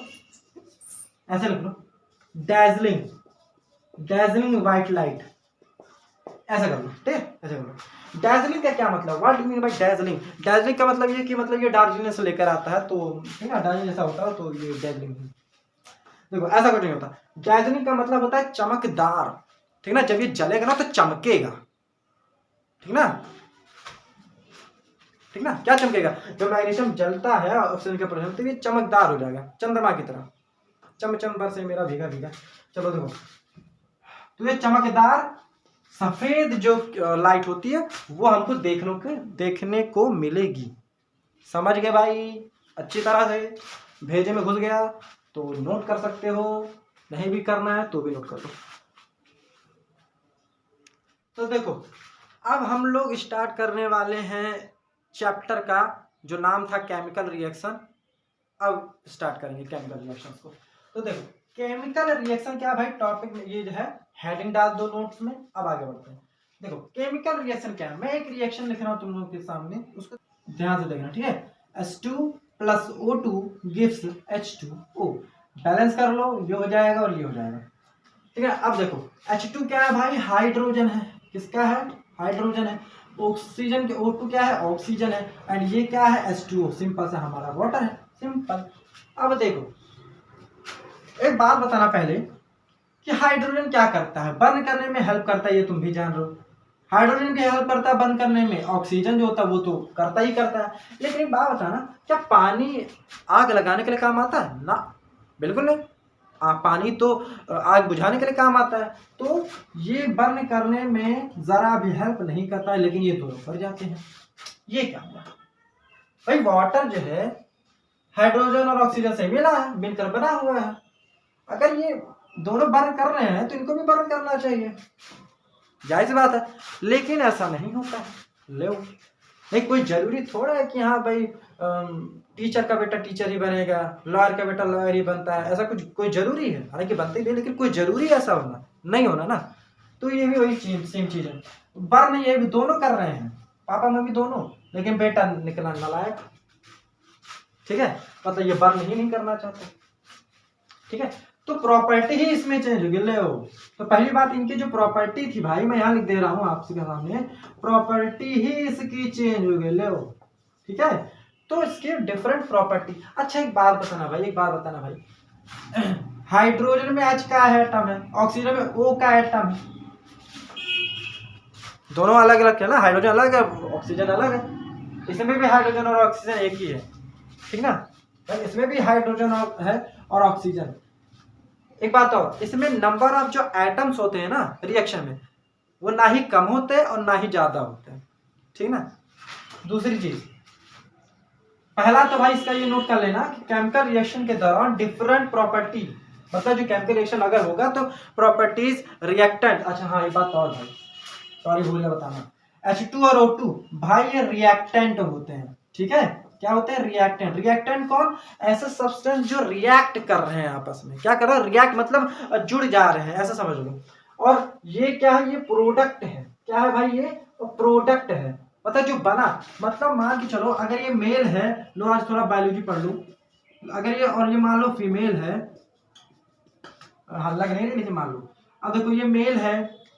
ऐसे लिख लो, डैजलिंग व्हाइट लाइट, ऐसा कर लो, ठीक है, ऐसा कर लो। डैजलिंग का क्या मतलब, what do mean by dazzling? Dazzling का मतलब ये कि मतलब ये डार्कनेस लेकर आता है, तो ठीक है, डार्कनेस जैसा होता है, तो ये डैजलिंग। देखो ऐसा कुछ नहीं होता, डैजलिंग का मतलब होता है चमकदार, ठीक ना। जब ये जलेगा ना तो चमकेगा, ठीक ना, ठीक ना। क्या चमकेगा? जब मैग्नीशियम जलता है ऑक्सीजन के प्रेजेंस, तो ये चमकदार हो जाएगा, चंद्रमा की तरह, चम बरसे मेरा भीगा भीगा। चलो देखो, तो ये चमकदार सफेद जो लाइट होती है वो हमको देखने को मिलेगी। समझ गए भाई अच्छी तरह से। भेजे में घुस गया तो नोट कर सकते हो, नहीं भी करना है तो भी नोट कर लो। तो देखो अब हम लोग स्टार्ट करने वाले हैं चैप्टर का जो नाम था केमिकल रिएक्शन। अब स्टार्ट करेंगे केमिकल रिएक्शंस को। तो देखो केमिकल रिएक्शन क्या भाई, टॉपिक में ये जो है हेडिंग डाल दो नोट्स में। अब आगे बढ़ते हैं। देखो केमिकल रिएक्शन क्या है, मैं एक रिएक्शन लिख रहा हूं तुम लोगों के सामने, उसको ध्यान से देखना, ठीक है। H2 + O2 gives H2O। Balance कर लो, ये हो जाएगा और ये हो जाएगा, ठीक है। अब देखो H2 क्या है भाई, हाइड्रोजन है। किसका है, हाइड्रोजन है। ऑक्सीजन के O2 क्या है, ऑक्सीजन है। एंड ये क्या है, H2O, सिंपल सा हमारा वाटर है, सिंपल। अब देखो एक बात बताना पहले कि हाइड्रोजन क्या करता है, बर्न करने में हेल्प करता है, ये तुम भी जान रहे हो। हाइड्रोजन भी हेल्प करता है बर्न करने में, ऑक्सीजन जो होता है वो तो करता ही करता है। लेकिन एक बात बताना, क्या पानी आग लगाने के लिए काम आता है ना, बिल्कुल नहीं। पानी तो आग बुझाने के लिए काम आता है। तो ये बर्न करने में जरा भी हेल्प नहीं करता है, लेकिन ये दोनों कर जाते हैं। ये क्या हुआ भाई, वाटर जो है हाइड्रोजन और ऑक्सीजन से मिला है, मिलकर बना हुआ है। अगर ये दोनों बर्न कर रहे हैं तो इनको भी बर्न करना चाहिए, जाहिर सी बात है। लेकिन ऐसा नहीं होता है। ले नहीं, कोई जरूरी थोड़ा है कि हाँ भाई टीचर का बेटा टीचर ही बनेगा, लॉयर का बेटा लॉयर ही बनता है, ऐसा कुछ कोई जरूरी है? हालांकि बनते ही, लेकिन कोई जरूरी ऐसा होना नहीं होना ना। तो ये भी वही सेम चीज है, बर्न ये भी दोनों कर रहे हैं, पापा मम्मी दोनों, लेकिन बेटा निकला नालायक, ठीक है। मतलब ये बर्न ही नहीं करना चाहता, ठीक है। तो प्रॉपर्टी ही इसमें चेंज हो गई। ले तो पहली बात, इनकी जो प्रॉपर्टी थी भाई, मैं यहाँ लिख दे रहा हूँ आपके सामने, प्रॉपर्टी ही इसकी चेंज हो गई। ले ठीक है। तो इसकी डिफरेंट प्रॉपर्टी। अच्छा एक बात बताना भाई, हाइड्रोजन में H का एटम है, ऑक्सीजन में O का एटम है, दोनों अलग अलग है ना, हाइड्रोजन अलग है ऑक्सीजन अलग है। इसमें भी हाइड्रोजन और ऑक्सीजन एक ही है, ठीक ना। इसमें भी हाइड्रोजन है और ऑक्सीजन। एक बात और, इसमें नंबर ऑफ जो एटम्स होते हैं ना रिएक्शन में, वो ना ही कम होते हैं और ना ही ज्यादा होते हैं, ठीक ना। दूसरी चीज, पहला तो भाई इसका ये नोट कर लेना कि केमिकल रिएक्शन के दौरान डिफरेंट प्रॉपर्टी, मतलब जो केमिकल रिएक्शन अगर होगा तो प्रॉपर्टीज रिएक्टेंट। अच्छा हाँ, ये बात और भाई, सॉरी भूल गया बताना, H2 और O2 भाई ये रिएक्टेंट होते हैं, ठीक है। क्या होते हैं, रिएक्टेंट। रिएक्टेंट कौन, ऐसे सब्सटेंस जो रिएक्ट कर रहे हैं आपस में। क्या कर रहे हैं, रिएक्ट मतलब जुड़ जा रहे हैं, ऐसा समझ लो। और ये क्या है, ये प्रोडक्ट है। क्या है भाई, ये प्रोडक्ट है, मतलब जो बना, मतलब मान के चलो अगर ये मेल है, लो आज थोड़ा बायोलॉजी पढ़ लो, अगर ये और ये मान लो फीमेल है, लग नहीं रही लेकिन मान लो, अब देखो ये मेल है,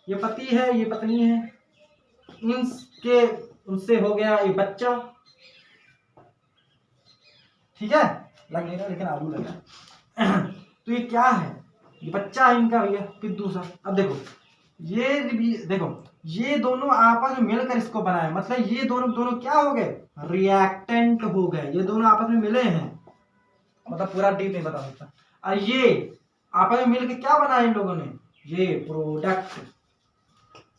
ये पति है, ये पत्नी है, इनके उनसे हो गया ये बच्चा, ठीक है। लग नहीं रहा लेकिन आलू लगा। तो ये क्या है, ये बच्चा है इनका भैया। फिर दूसरा, अब देखो ये भी देखो, ये दोनों आपस में मिलकर इसको बनाए, मतलब ये दोनों क्या हो गए, रिएक्टेंट हो गए। ये दोनों आपस में मिले हैं, मतलब पूरा डीप नहीं बता सकता। और ये आपस में मिलकर क्या बनाया इन लोगों ने, ये प्रोडक्ट।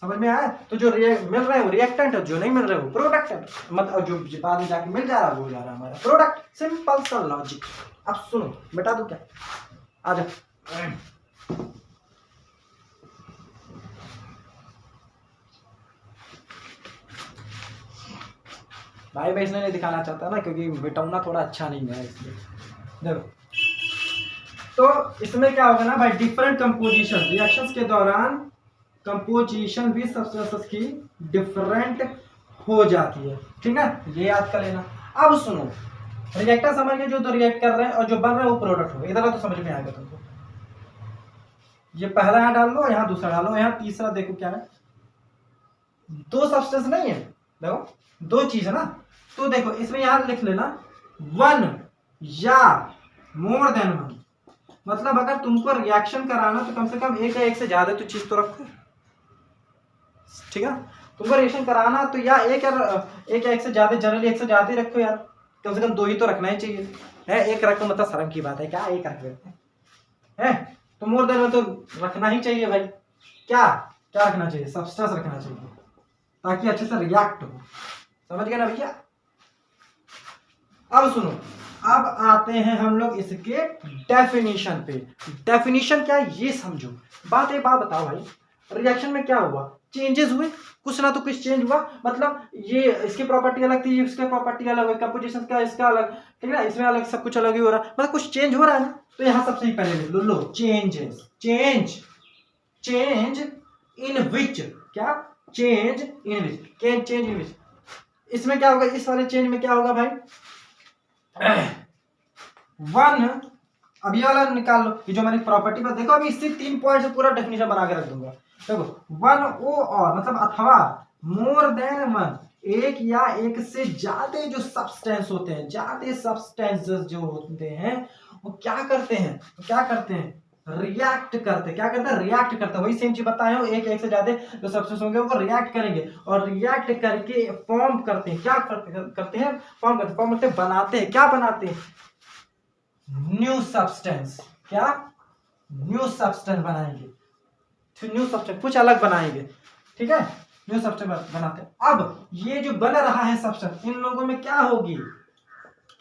समझ में आया। तो जो मिल रहे हैं वो रिएक्टेंट है, जो नहीं मिल रहे वो प्रोडक्ट है, मतलब जो बाद में जाके मिल जा रहा है वो जा रहा है हमारा प्रोडक्ट। सिंपल सा लॉजिक। अब सुनो, बता दो क्या, आ जाओ। भाई मैं इसलिए नहीं दिखाना चाहता ना, क्योंकि बिटौना थोड़ा अच्छा नहीं है इसलिए। देखो तो इसमें क्या होगा ना भाई, डिफरेंट कंपोजिशन, रिएक्शंस के दौरान कंपोजिशन भी सब्सटेंसेस की डिफरेंट हो जाती है, ठीक है। ये याद कर लेना। अब सुनो, रिएक्टर समझ गए, जो तो रिएक्ट कर रहे हैं और जो बन रहे हैं वो प्रोडक्ट हो गए। इधर तो समझ में आएगा तुमको। ये पहला यहाँ डाल लो, यहाँ दूसरा डालो, यहाँ तीसरा देखो क्या है, दो सब्सटेंस नहीं है, देखो दो चीज है ना। तो देखो इसमें यहाँ लिख लेना 1 या मोर देन 1, मतलब अगर तुमको रिएक्शन कराना तो कम से कम एक या एक से ज्यादा तो चीज तो रखो, ठीक है। तुमको रिएक्शन कराना तो या एक या एक से ज्यादा, जनरली एक से ज्यादा ही रखो यार, कम से कम 2 ही तो रखना ही चाहिए है। एक रखो मतलब शर्म की बात है क्या, एक रख लेते हैं, तो मोर देन तो रखना ही चाहिए भाई, क्या क्या रखना चाहिए, सब्सटेंस रखना चाहिए ताकि अच्छे से रिएक्ट हो। समझ गए ना भैया। अब सुनो, अब आते हैं हम लोग इसके डेफिनेशन पे। डेफिनेशन क्या है ये समझो। एक बात बताओ भाई, रिएक्शन में क्या हुआ, चेंजेस हुए, कुछ ना तो कुछ चेंज हुआ। मतलब ये इसकी प्रॉपर्टी अलग थी, इसकी प्रॉपर्टी अलग हुई, कंपोजिशन का इसका अलग, ठीक है ना, इसमें अलग, सब कुछ अलग ही हो रहा है, मतलब कुछ चेंज हो रहा है ना। तो यहाँ सबसे पहले लिख लो, लो चेंजेस, चेंज, चेंज इन विच, क्या change in which, change in विच। इसमें क्या होगा, इस वाले चेंज में क्या होगा भाई, वन, अब ये वाला निकाल लो, ये जो मैंने प्रॉपर्टी पर देखो, अभी इससे 3 पॉइंट से पूरा डेफिनेशन बना के रख दूंगा। देखो, वन ओ और मतलब अथवा, मोर देन वन, एक या एक से ज्यादा जो सब्सटेंस होते हैं, ज्यादा सब्सटेंसेस जो होते हैं वो क्या करते हैं, रिएक्ट करते हैं। क्या करते हैं, रिएक्ट करते हैं। वही सेम चीज बताए हो, एक से ज्यादा जो सब्सटेंस होंगे वो रिएक्ट करेंगे और रिएक्ट करके फॉर्म करते हैं। क्या करते हैं, फॉर्म करते हैं, बनाते हैं। क्या बनाते हैं, न्यू सब्सटेंस। क्या, न्यू सब्सटेंस बनाएंगे, न्यू सब्सटेंस कुछ अलग बनाएंगे, ठीक है, न्यू सब्सटेंस बनाते हैं। अब ये जो बन रहा है सब्सटेंस, इन लोगों में क्या होगी,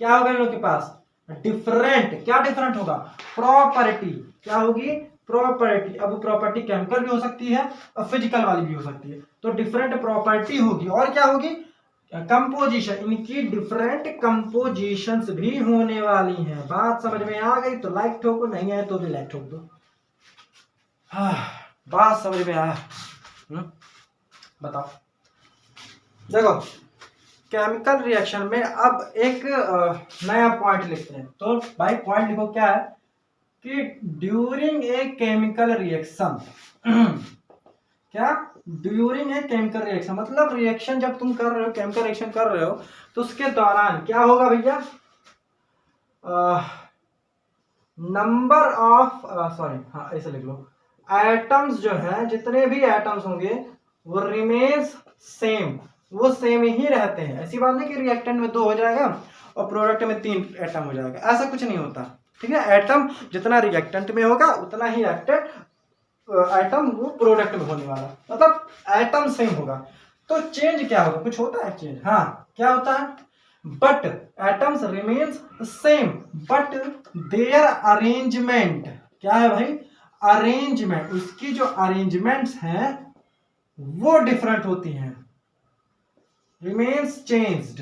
क्या होगा इन लोगों के पास, डिफरेंट। क्या डिफरेंट होगा, प्रॉपर्टी। क्या होगी, प्रॉपर्टी। अब प्रॉपर्टी केमिकल भी हो सकती है और फिजिकल वाली भी हो सकती है, तो डिफरेंट प्रॉपर्टी होगी। और क्या होगी, कंपोजिशन, इनकी डिफरेंट कंपोजिशंस भी होने वाली हैं। बात समझ में आ गई तो लाइक ठोको, नहीं आए तो भी लाइक ठोक दो। बात समझ में आया, बताओ। देखो, केमिकल रिएक्शन में अब एक नया पॉइंट लिखते हैं। तो भाई पॉइंट लिखो, क्या है कि ड्यूरिंग ए केमिकल रिएक्शन, क्या, ड्यूरिंग ए केमिकल रिएक्शन मतलब रिएक्शन जब तुम कर रहे हो, केमिकल रिएक्शन कर रहे हो, तो उसके दौरान क्या होगा भैया, नंबर ऑफ, सॉरी हाँ ऐसे लिख लो, एटम्स जो है, जितने भी एटम्स होंगे वो रिमेन्स सेम, वो सेम ही रहते हैं। ऐसी बात नहीं कि रिएक्टेंट में 2 हो जाएगा और प्रोडक्ट में 3 एटम हो जाएगा, ऐसा कुछ नहीं होता, ठीक है। एटम जितना रिएक्टेंट में होगा उतना ही रिएक्टेंट आइटम वो प्रोडक्ट में होने वाला, मतलब आइटम सेम होगा। तो चेंज क्या होगा, कुछ होता है चेंज, हाँ क्या होता है, but atoms remains same but their arrangement, क्या है भाई, अरेंजमेंट, उसकी जो अरेंजमेंट्स हैं वो डिफरेंट होती हैं, रिमेन्स चेंज्ड,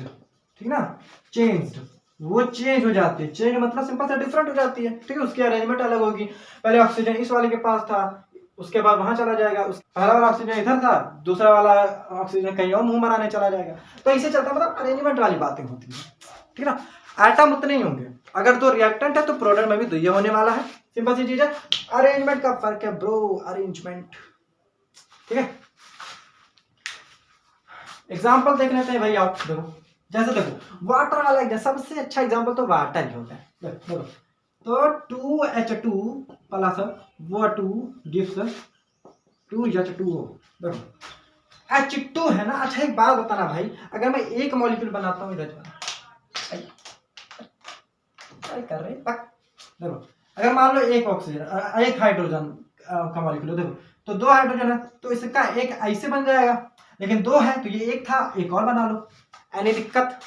ठीक ना, चेंज्ड, वो चेंज हो जाती है। चेंज मतलब सिंपल से डिफरेंट हो जाती है, ठीक है, उसकी अरेंजमेंट अलग होगी। पहले ऑक्सीजन इस वाले के पास था, उसके बाद वहां चला जाएगा, पहला वाला ऑक्सीजन इधर था, दूसरा वाला ऑक्सीजन कहीं और मुंह बनाने चला जाएगा। तो ऐसे चलता, मतलब अरेंजमेंट वाली बातें होती है, ठीक ना। एटम उतने ही होंगे, अगर 2 रिएक्टेंट है तो प्रोडक्ट में भी 2 ये होने वाला है, सिंपल सी चीज है। अरेंजमेंट का फर्क है ब्रो, अरेंजमेंट, ठीक है। एग्जाम्पल देख लेते हैं भाई, आप देखो, जैसे देखो वाटर वाला सबसे अच्छा एग्जाम्पल तो वाटर ही होता है। देखो तो 2H2 plus O2 gives 2H2O। देखो H2 है ना। अच्छा एक बात बताना भाई, अगर मैं एक मॉलिक्यूल बनाता हूँ इधर कर रहे देखो, अगर मान लो एक ऑक्सीजन एक हाइड्रोजन का मॉलिक्यूल, देखो तो 2 हाइड्रोजन है तो इसका एक ऐसे बन जाएगा, लेकिन 2 है तो ये एक था, एक और बना लो। एनी दिक्कत,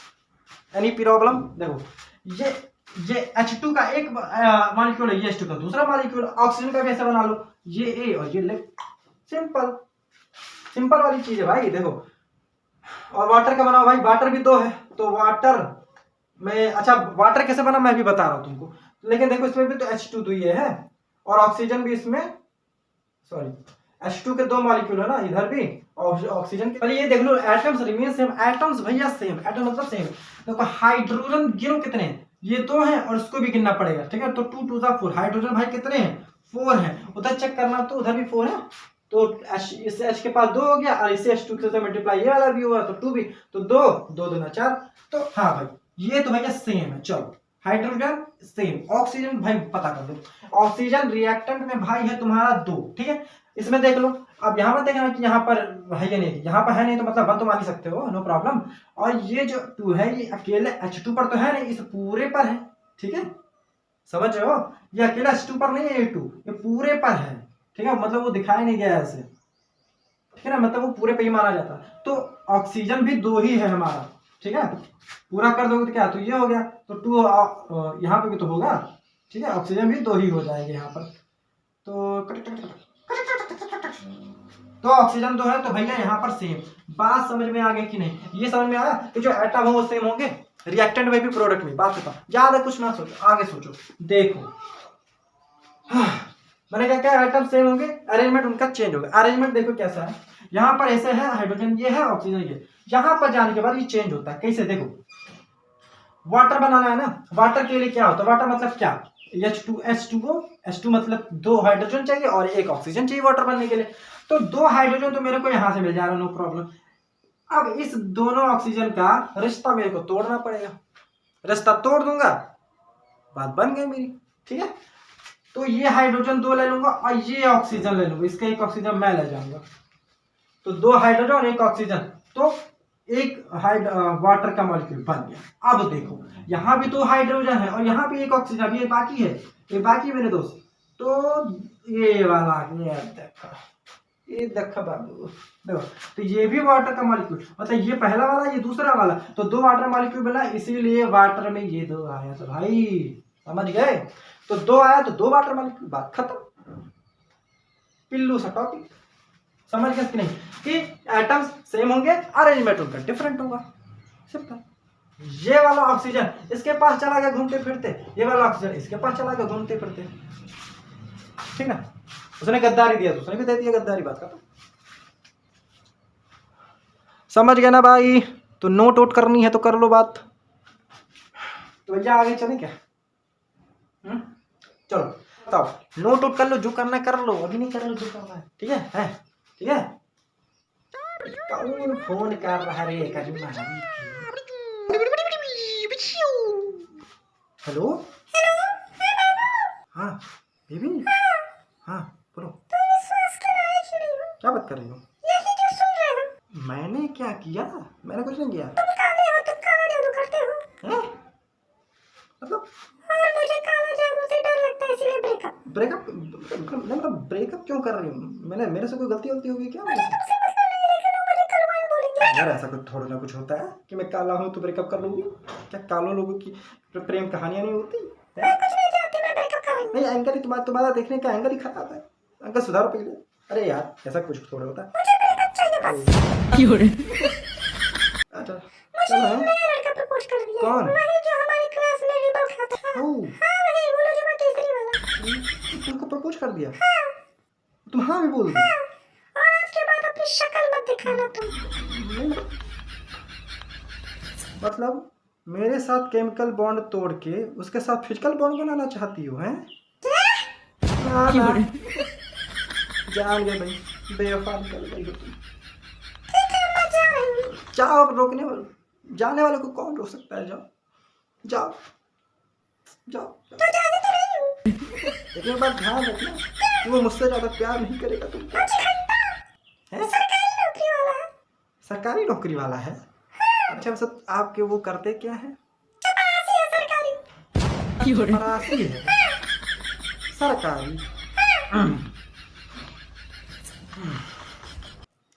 एनी प्रॉब्लम। देखो ये H2 का एक मॉलिक्यूल है, ये H2 का दूसरा मॉलिक्यूल, ऑक्सीजन का भी ऐसा बना लो, ये ए और ये लेफ्ट, सिंपल सिंपल वाली चीज है भाई। देखो और वाटर का बनाओ भाई, वाटर भी 2 है तो वाटर में, अच्छा वाटर कैसे बना मैं भी बता रहा हूं तुमको, लेकिन देखो इसमें भी तो H2 तो ये है और ऑक्सीजन भी इसमें, सॉरी H2 के 2 मॉलिक्यूल है ना इधर भी, और ऑक्सीजन के, पहले ये देख लो एटम्स रिमेन सेम, एटम्स भैया सेम, एटम मतलब सेम। देखो हाइड्रोजन गिनो कितने हैं, ये 2 हैं और इसको भी गिनना पड़ेगा, ठीक है, तो 2 2 4, हाइड्रोजन भाई कितने हैं, 4 हैं। उधर चेक करना तो उधर भी 4 है, तो इस H के पास 2 हो गया और इसे H2 से मल्टीप्लाई ये वाला भी होगा तो 2 भी, तो 2 2 2 4, तो हाँ भाई ये तो भैया सेम है। चलो हाइड्रोजन सेम, ऑक्सीजन भाई पता कर दो, ऑक्सीजन रिएक्टेंट में भाई है तुम्हारा 2, ठीक है। इसमें देख लो, अब यहाँ पर देखना कि यहाँ पर है या नहीं, यहाँ पर है नहीं तो मतलब 1 तो मान ही सकते हो, नो प्रॉब्लम। और ये जो 2 है ये अकेले H2 पर तो है नहीं, इस पूरे पर है, ठीक है, समझ रहे हो, ये अकेला H2 पर नहीं है, ये 2 ये पूरे पर है, ठीक है, मतलब वो दिखाया नहीं गया ऐसे, ठीक है ना, मतलब वो पूरे पे ही माना जाता है। तो ऑक्सीजन भी 2 ही है हमारा, ठीक है, पूरा कर दोगे तो क्या, तो ये हो गया, तो 2 यहाँ पे भी तो होगा, ठीक है, ऑक्सीजन भी 2 ही हो जाएंगे यहाँ पर। तो ऑक्सीजन 2 है, तो भैया यहाँ पर सेम। बात समझ में आ गई कि नहीं, ये समझ में आया कि जो एटम हो वो सेम होंगे, रिएक्टेंट में भी प्रोडक्ट में। बात बताओ, ज्यादा कुछ ना सोचो, आगे सोचो। देखो मैंने क्या क्या, एटम सेम होंगे, अरेंजमेंट उनका चेंज होगा। अरेंजमेंट देखो कैसा है, यहाँ पर ऐसे है हाइड्रोजन, ये है ऑक्सीजन, ये यहाँ पर जाने के बाद ये चेंज होता है। कैसे, देखो वाटर बनाना है ना, वाटर के लिए क्या होता है, वाटर मतलब क्या, H2O, H2 मतलब 2 हाइड्रोजन चाहिए और 1 ऑक्सीजन चाहिए वाटर बनने के लिए। तो 2 हाइड्रोजन तो मेरे को यहाँ से मिल जा रहा है, नो प्रॉब्लम। अब इस दोनों ऑक्सीजन का रिश्ता मेरे को तोड़ना पड़ेगा, रिश्ता तोड़ दूंगा, बात बन गई मेरी, ठीक है। तो ये हाइड्रोजन 2 ले लूंगा और ये ऑक्सीजन ले लूंगा, इसका 1 ऑक्सीजन मैं ले जाऊंगा, तो 2 हाइड्रोजन और 1 ऑक्सीजन, तो एक वाटर का मॉलिक्यूल बन गया। अब देखो यहाँ भी 2 हाइड्रोजन है और यहाँ भी 1 ऑक्सीजन, अभी ये बाकी है, ये बाकी मेरे दोस्त। तो ये वाला ये देखा बाबू, देखो, तो ये भी वाटर का मॉलिक्यूल, मतलब ये पहला वाला ये दूसरा वाला, तो 2 वाटर मॉलिक्यूल बना, इसीलिए वाटर में ये 2 आया। तो भाई समझ गए, तो 2 आया तो 2 वाटर मॉलिक्यूल, बात खत्म, पिल्लू सा टॉपिक। समझ गए कि नहीं, कि एटम्स सेम होंगे, अरेंजमेंट उनका डिफरेंट होगा, सिंपल। ये वाला ऑक्सीजन इसके पास चला गया घूमते फिरते, ये वाला ऑक्सीजन इसके पास चला गया घूमते फिरते, ठीक ना। उसने गद्दारी दिया तो उसने भी दे दिया गद्दारी, बात का। समझ गए ना भाई, तो नोट वोट करनी है तो कर लो बात। तो भैया आगे चले क्या, चलो बताओ, नोट वोट कर लो, जो करना है कर लो, अभी नहीं कर लो जो करना है, ठीक है ठीक है। कौन फोन कर रहा है रे, हेलो हाँ बेबी, हाँ बोलो, क्या बात कर रही हो, मैंने क्या किया, मैंने कुछ नहीं किया, मतलब ब्रेकअप, मतलब ब्रेकअप क्यों कर रही हूँ, मैंने मेरे से कोई गलती होगी क्या, यार ऐसा कुछ थोड़ा ना कुछ होता है कि मैं काला हूँ तो ब्रेकअप कर लूंगी, क्या कालों लोगों की प्रेम कहानियां नहीं होती, नहीं एंकर ही तुम्हारा देखने का एंगल ही खराब है, अंकल सुधारो पहले। अरे यार ऐसा कुछ थोड़ा होता है, अच्छा कौन, तुमको प्रपोज कर दिया, तुम हाँ भी बोल दी, मतलब मेरे साथ केमिकल बॉन्ड तोड़ के उसके साथ फिजिकल बॉन्ड बनाना चाहती हो, हैं? जान गए भाई, बेवफा निकल गई हो तुम। जाओ, अब रोकने वाले, जाने वाले को कौन रोक सकता है, जाओ जाओ जाओ, लेकिन एक बात ध्यान रखना कि वो मुझसे ज्यादा प्यार नहीं करेगा तुमको, सरकारी नौकरी वाला है, अच्छा सब आपके वो करते क्या है, फरासी है सरकारी,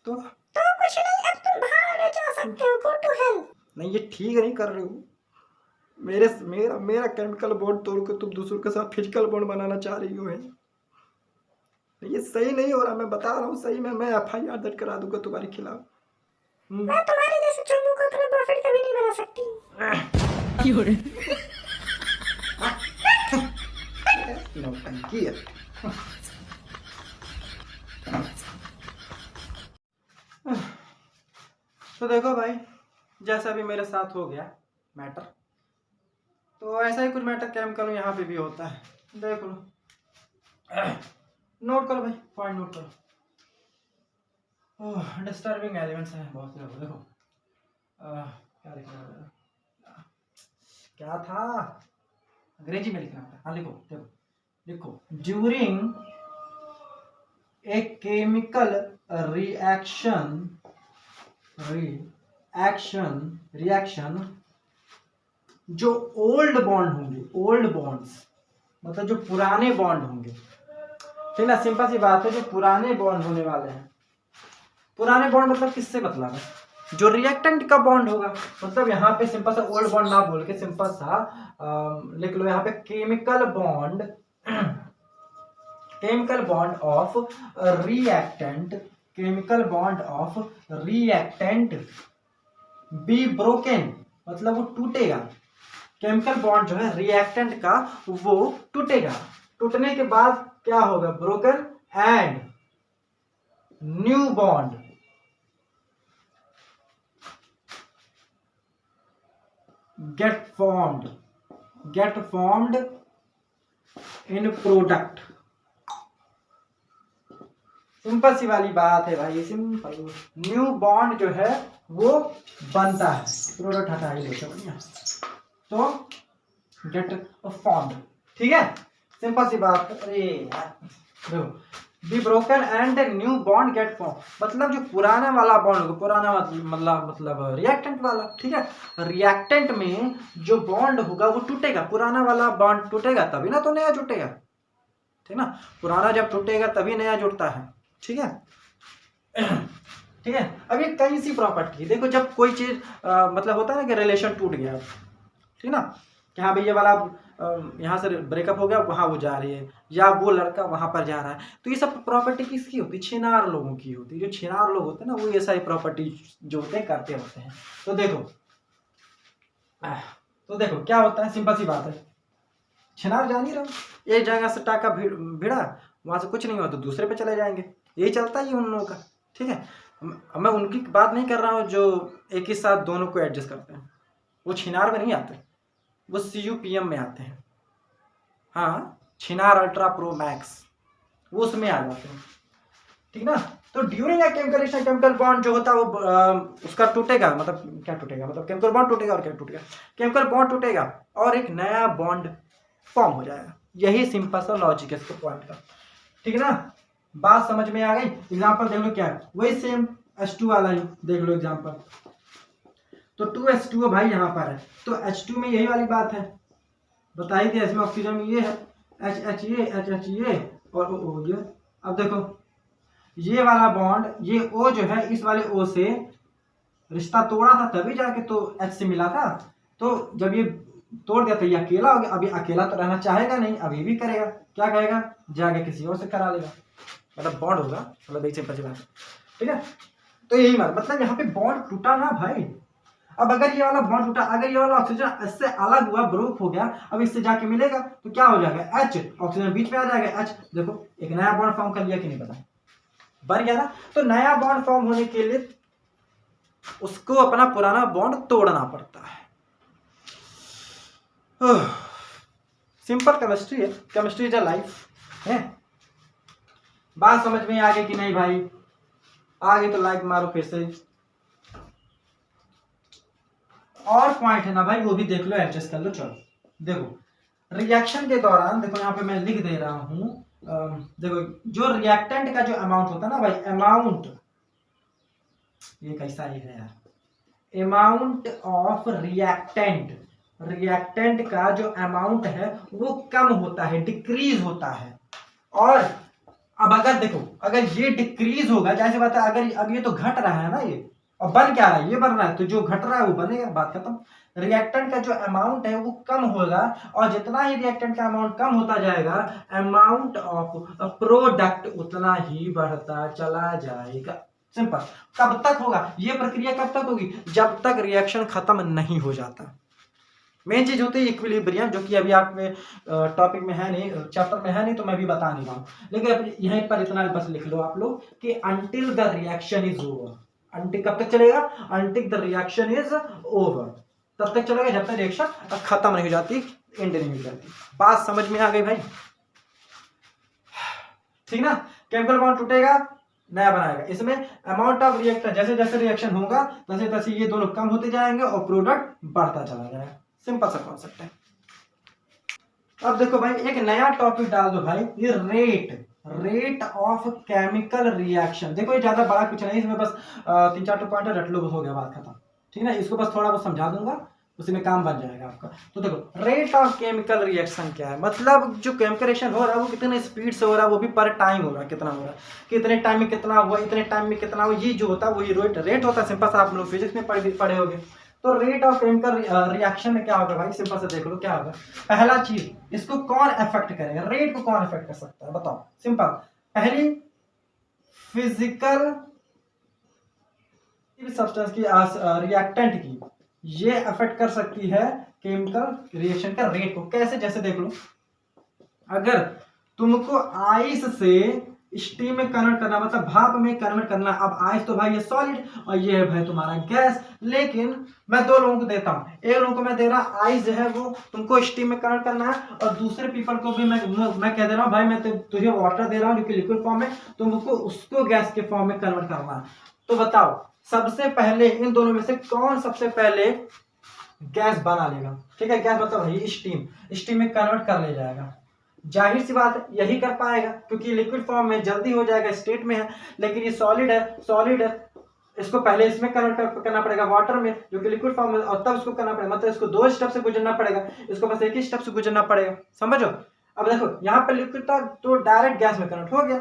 तो कुछ नहीं, अब तुम बाहर जा सकते हो, गो टू हेल। नहीं ये ठीक नहीं कर रही हूँ, मेरा केमिकल बॉन्ड तोड़ के तुम दूसरों के साथ फिजिकल बॉन्ड बनाना चाह रही हो, है ये सही नहीं हो रहा, मैं बता रहा हूँ, सही में मैं FIR दर्ज करा दूंगा तुम्हारे खिलाफ। मैं तुम्हारे जैसे चुन्नू को अपने बॉयफ्रेंड कभी नहीं बना सकती। नौटंकी है। तो देखो भाई, जैसा भी मेरे साथ हो गया मैटर, तो ऐसा ही कुछ मैटर केमिकल में यहाँ पे भी होता है, देख लो, नोट करो भाई, पॉइंट नोट करो। ओह डिस्टर्बिंग एलिमेंट्स हैं बहुत से, देखो क्या लिखना है, क्या था, अंग्रेजी में लिखना था, हाँ लिखो, देखो लिखो, ड्यूरिंग ए केमिकल रिएक्शन जो ओल्ड बॉन्ड होंगे, ओल्ड बॉन्ड्स मतलब जो पुराने बॉन्ड होंगे, ठीक ना, सिंपल सी बात है। जो पुराने बॉन्ड होने वाले हैं, पुराने बॉन्ड मतलब किससे मतलब है, जो रिएक्टेंट का बॉन्ड होगा। मतलब यहाँ पे सिंपल सा ओल्ड बॉन्ड ना बोल के सिंपल सा लिख लो यहाँ पे chemical bond, chemical bond of reactant, chemical bond of reactant be broken, मतलब वो टूटेगा। केमिकल बॉन्ड जो है रिएक्टेंट का वो टूटेगा, टूटने के बाद क्या होगा, broken and new bond get formed in product। Simple सी वाली बात है भाई, सिंपल। न्यू बॉन्ड जो है वो बनता है, प्रोडक्ट हटा ही लेते बढ़िया, तो गेट फॉर्म्ड। ठीक है, सिंपल सी बात। अरे देखो, be broken and new bond get form, मतलब जो पुराना वाला बॉन्ड होगा, पुराना मतलब रिएक्टेंट वाला, ठीक है, रिएक्टेंट में जो बॉन्ड होगा वो टूटेगा, पुराना वाला बॉन्ड टूटेगा तभी ना तो नया जुटेगा, ठीक ना। पुराना जब टूटेगा तभी नया जुड़ता है, ठीक है। ठीक है, अब ये कई सी प्रॉपर्टी देखो, जब कोई चीज मतलब होता है ना कि रिलेशन टूट गया, ठीक ना, कि हाँ भाई ये वाला यहाँ से ब्रेकअप हो गया, वहां वो जा रही है, या वो लड़का वहां पर जा रहा है, तो ये सब प्रॉपर्टी किसकी होती है, छिनार लोगों की होती है। जो छिनार लोग होते हैं ना, वो ये सारी प्रॉपर्टी जो होते हैं करते होते हैं। तो देखो क्या होता है, सिंपल सी बात है, छिनार जान ही रहो, एक जगह से टाका भिड़ा, वहां से कुछ नहीं हुआ तो दूसरे पे चले जाएंगे, यही चलता ही उन लोगों का। ठीक है, मैं उनकी बात नहीं कर रहा हूँ जो एक ही साथ दोनों को एडजस्ट करते हैं, वो छिनार में नहीं आते, वो CUPM में आते हैं। हाँ, छिनार अल्ट्रा प्रो मैक्स, वो उसमें आ जाते हैं, ठीक ना। तो during chemical reaction, chemical bond जो होता है वो उसका टूटेगा, मतलब क्या टूटेगा, मतलब केमिकल बॉन्ड टूटेगा, और क्या टूटेगा, केमिकल बॉन्ड टूटेगा और एक नया बॉन्ड फॉर्म हो जाएगा। यही सिंपल सा लॉजिक है इसके पॉइंट का, ठीक है ना। बात समझ में आ गई। एग्जांपल देख लो क्या है, वही सेम H2 वाला ही देख लो एग्जांपल। तो 2H2O भाई यहाँ पर है, तो H2 में यही वाली बात है, बताई थी, इसमें ऑक्सीजन में ये है H ये और O ये। अब देखो ये वाला बॉन्ड, ये O जो है इस वाले O से रिश्ता तोड़ा था तभी जाके तो H से मिला था, तो जब ये तोड़ दिया तो ये अकेला हो गया। अभी अकेला तो रहना चाहेगा नहीं, अभी भी करेगा, क्या कहेगा, जाके किसी और से करा लेगा, मतलब बॉन्ड होगा, मतलब एक सिंपल सी बात है, ठीक है। तो यही मतलब यहाँ पे बॉन्ड टूटा ना भाई। अब अगर ये वाला बॉन्ड टूटा, अगर ये वाला ऑक्सीजन इससे अलग हुआ, ब्रोक हो गया, अब इससे जाके मिलेगा तो क्या हो जाएगा, H, ऑक्सीजन बीच में आ जाएगा, H। देखो एक नया बॉन्ड फॉर्म कर लिया कि नहीं पता, बन गया ना। तो नया बॉन्ड फॉर्म होने के लिए उसको अपना पुराना बॉन्ड तोड़ना पड़ता है। सिंपल केमिस्ट्री है, केमिस्ट्री इज अ लाइफ है। बात समझ में आ गई कि नहीं भाई, आगे तो लाइक मारो फिर से। और पॉइंट है ना भाई, वो भी देख लो, एडजस्ट कर लो। चलो देखो रिएक्शन के दौरान, देखो यहाँ पे मैं लिख दे रहा हूं, देखो जो रिएक्टेंट का जो अमाउंट होता है ना भाई, अमाउंट, ये कैसा ही है यार, अमाउंट ऑफ रिएक्टेंट, रिएक्टेंट का जो अमाउंट है वो कम होता है, डिक्रीज होता है। और अब अगर देखो, अगर ये डिक्रीज होगा, जैसे बात है, अगर अब ये तो घट रहा है ना ये, और बन क्या रहा है, ये बन रहा है, तो जो घट रहा है वो बनेगा, बात खत्म। रिएक्टेंट का जो अमाउंट है वो कम होगा, और जितना ही रिएक्टेंट का अमाउंट कम होता जाएगा, अमाउंट ऑफ प्रोडक्ट उतना ही बढ़ता चला जाएगा। सिंपल। कब तक होगा ये प्रक्रिया, कब तक होगी, जब तक रिएक्शन खत्म नहीं हो जाता। मेन चीज होती है इक्विलिब्रियम, जो कि अभी आप में टॉपिक में है नहीं, चैप्टर में है नहीं, तो मैं भी बता नहीं रहा हूँ, लेकिन यहीं पर इतना बस लिख लो आप लोग कि until the reaction is over. Until कब तक चलेगा, until the reaction is over, तब तक चलेगा जब तक रिएक्शन खत्म नहीं हो जाती, एंड नहीं हो जाती। बात समझ में आ गई भाई, ठीक ना। केमिकल बॉन्ड टूटेगा, नया बनाएगा, इसमें अमाउंट ऑफ रिएक्टर, जैसे जैसे रिएक्शन होगा तैसे तैसे ये दोनों कम होते जाएंगे और प्रोडक्ट बढ़ता चला जाएगा। सिंपल सा कॉन्सेप्ट है। अब देखो भाई एक नया टॉपिक डाल दो भाई, ये रेट ऑफ केमिकल रिएक्शन। देखो ये ज्यादा बड़ा कुछ नहीं, इसमें बस 3-4 पॉइंट रट लो, हो गया, बात खत्म, ठीक है ना। इसको बस थोड़ा बहुत समझा दूंगा, उसी में काम बन जाएगा आपका। तो देखो रेट ऑफ केमिकल रिएक्शन क्या है, मतलब जो केमिकल रिएक्शन हो रहा है वो कितने स्पीड से हो रहा है, वो भी पर टाइम हो रहा है, कितना हो रहा है, कितने टाइम में कितना हुआ, इतने टाइम में कितना हुआ, ये जो होता है वही रेट होता है। सिंपल सा आप लोग फिजिक्स में पढ़े होंगे। तो रेट ऑफ केमिकल रिएक्शन में क्या होगा भाई, सिंपल से देख लो क्या होगा। पहला चीज, इसको कौन अफेक्ट करेगा, रेट को कौन अफेक्ट कर सकता है बताओ। सिंपल, पहली फिजिकल सब्सटेंस की रिएक्टेंट की ये अफेक्ट कर सकती है केमिकल रिएक्शन का रेट को। कैसे, जैसे देख लो, अगर तुमको आइस से स्टीम में कन्वर्ट करना, मतलब भाप में कन्वर्ट करना। अब आइस तो भाई ये सॉलिड और ये है भाई तुम्हारा गैस, लेकिन मैं दो लोगों को देता हूँ। एक लोगों को मैं दे रहा आइस जो है वो तुमको स्टीम में कन्वर्ट करना है, और दूसरे पीपल को भी मैं कह दे रहा हूँ भाई मैं तुझे वाटर दे रहा हूँ जो कि लिक्विड फॉर्म में, तुमको उसको गैस के फॉर्म में कन्वर्ट करना है। तो बताओ सबसे पहले इन दोनों में से कौन सबसे पहले गैस बना लेगा। ठीक है, गैस मतलब भाई स्टीम में कन्वर्ट कर ले जाएगा। जाहिर सी बात है यही कर पाएगा, क्योंकि लिक्विड फॉर्म में जल्दी हो जाएगा, स्टेट में है। लेकिन ये सॉलिड है, इसको पहले इसमें कन्वर्ट करना पड़ेगा वाटर में जो कि लिक्विड फॉर्म में, और तब इसको करना पड़ेगा, मतलब इसको दो स्टेप से गुजरना पड़ेगा, इसको बस एक ही स्टेप से गुजरना पड़ेगा। समझो। अब देखो यहाँ पे लिक्विड था तो डायरेक्ट गैस में कन्वर्ट हो गया,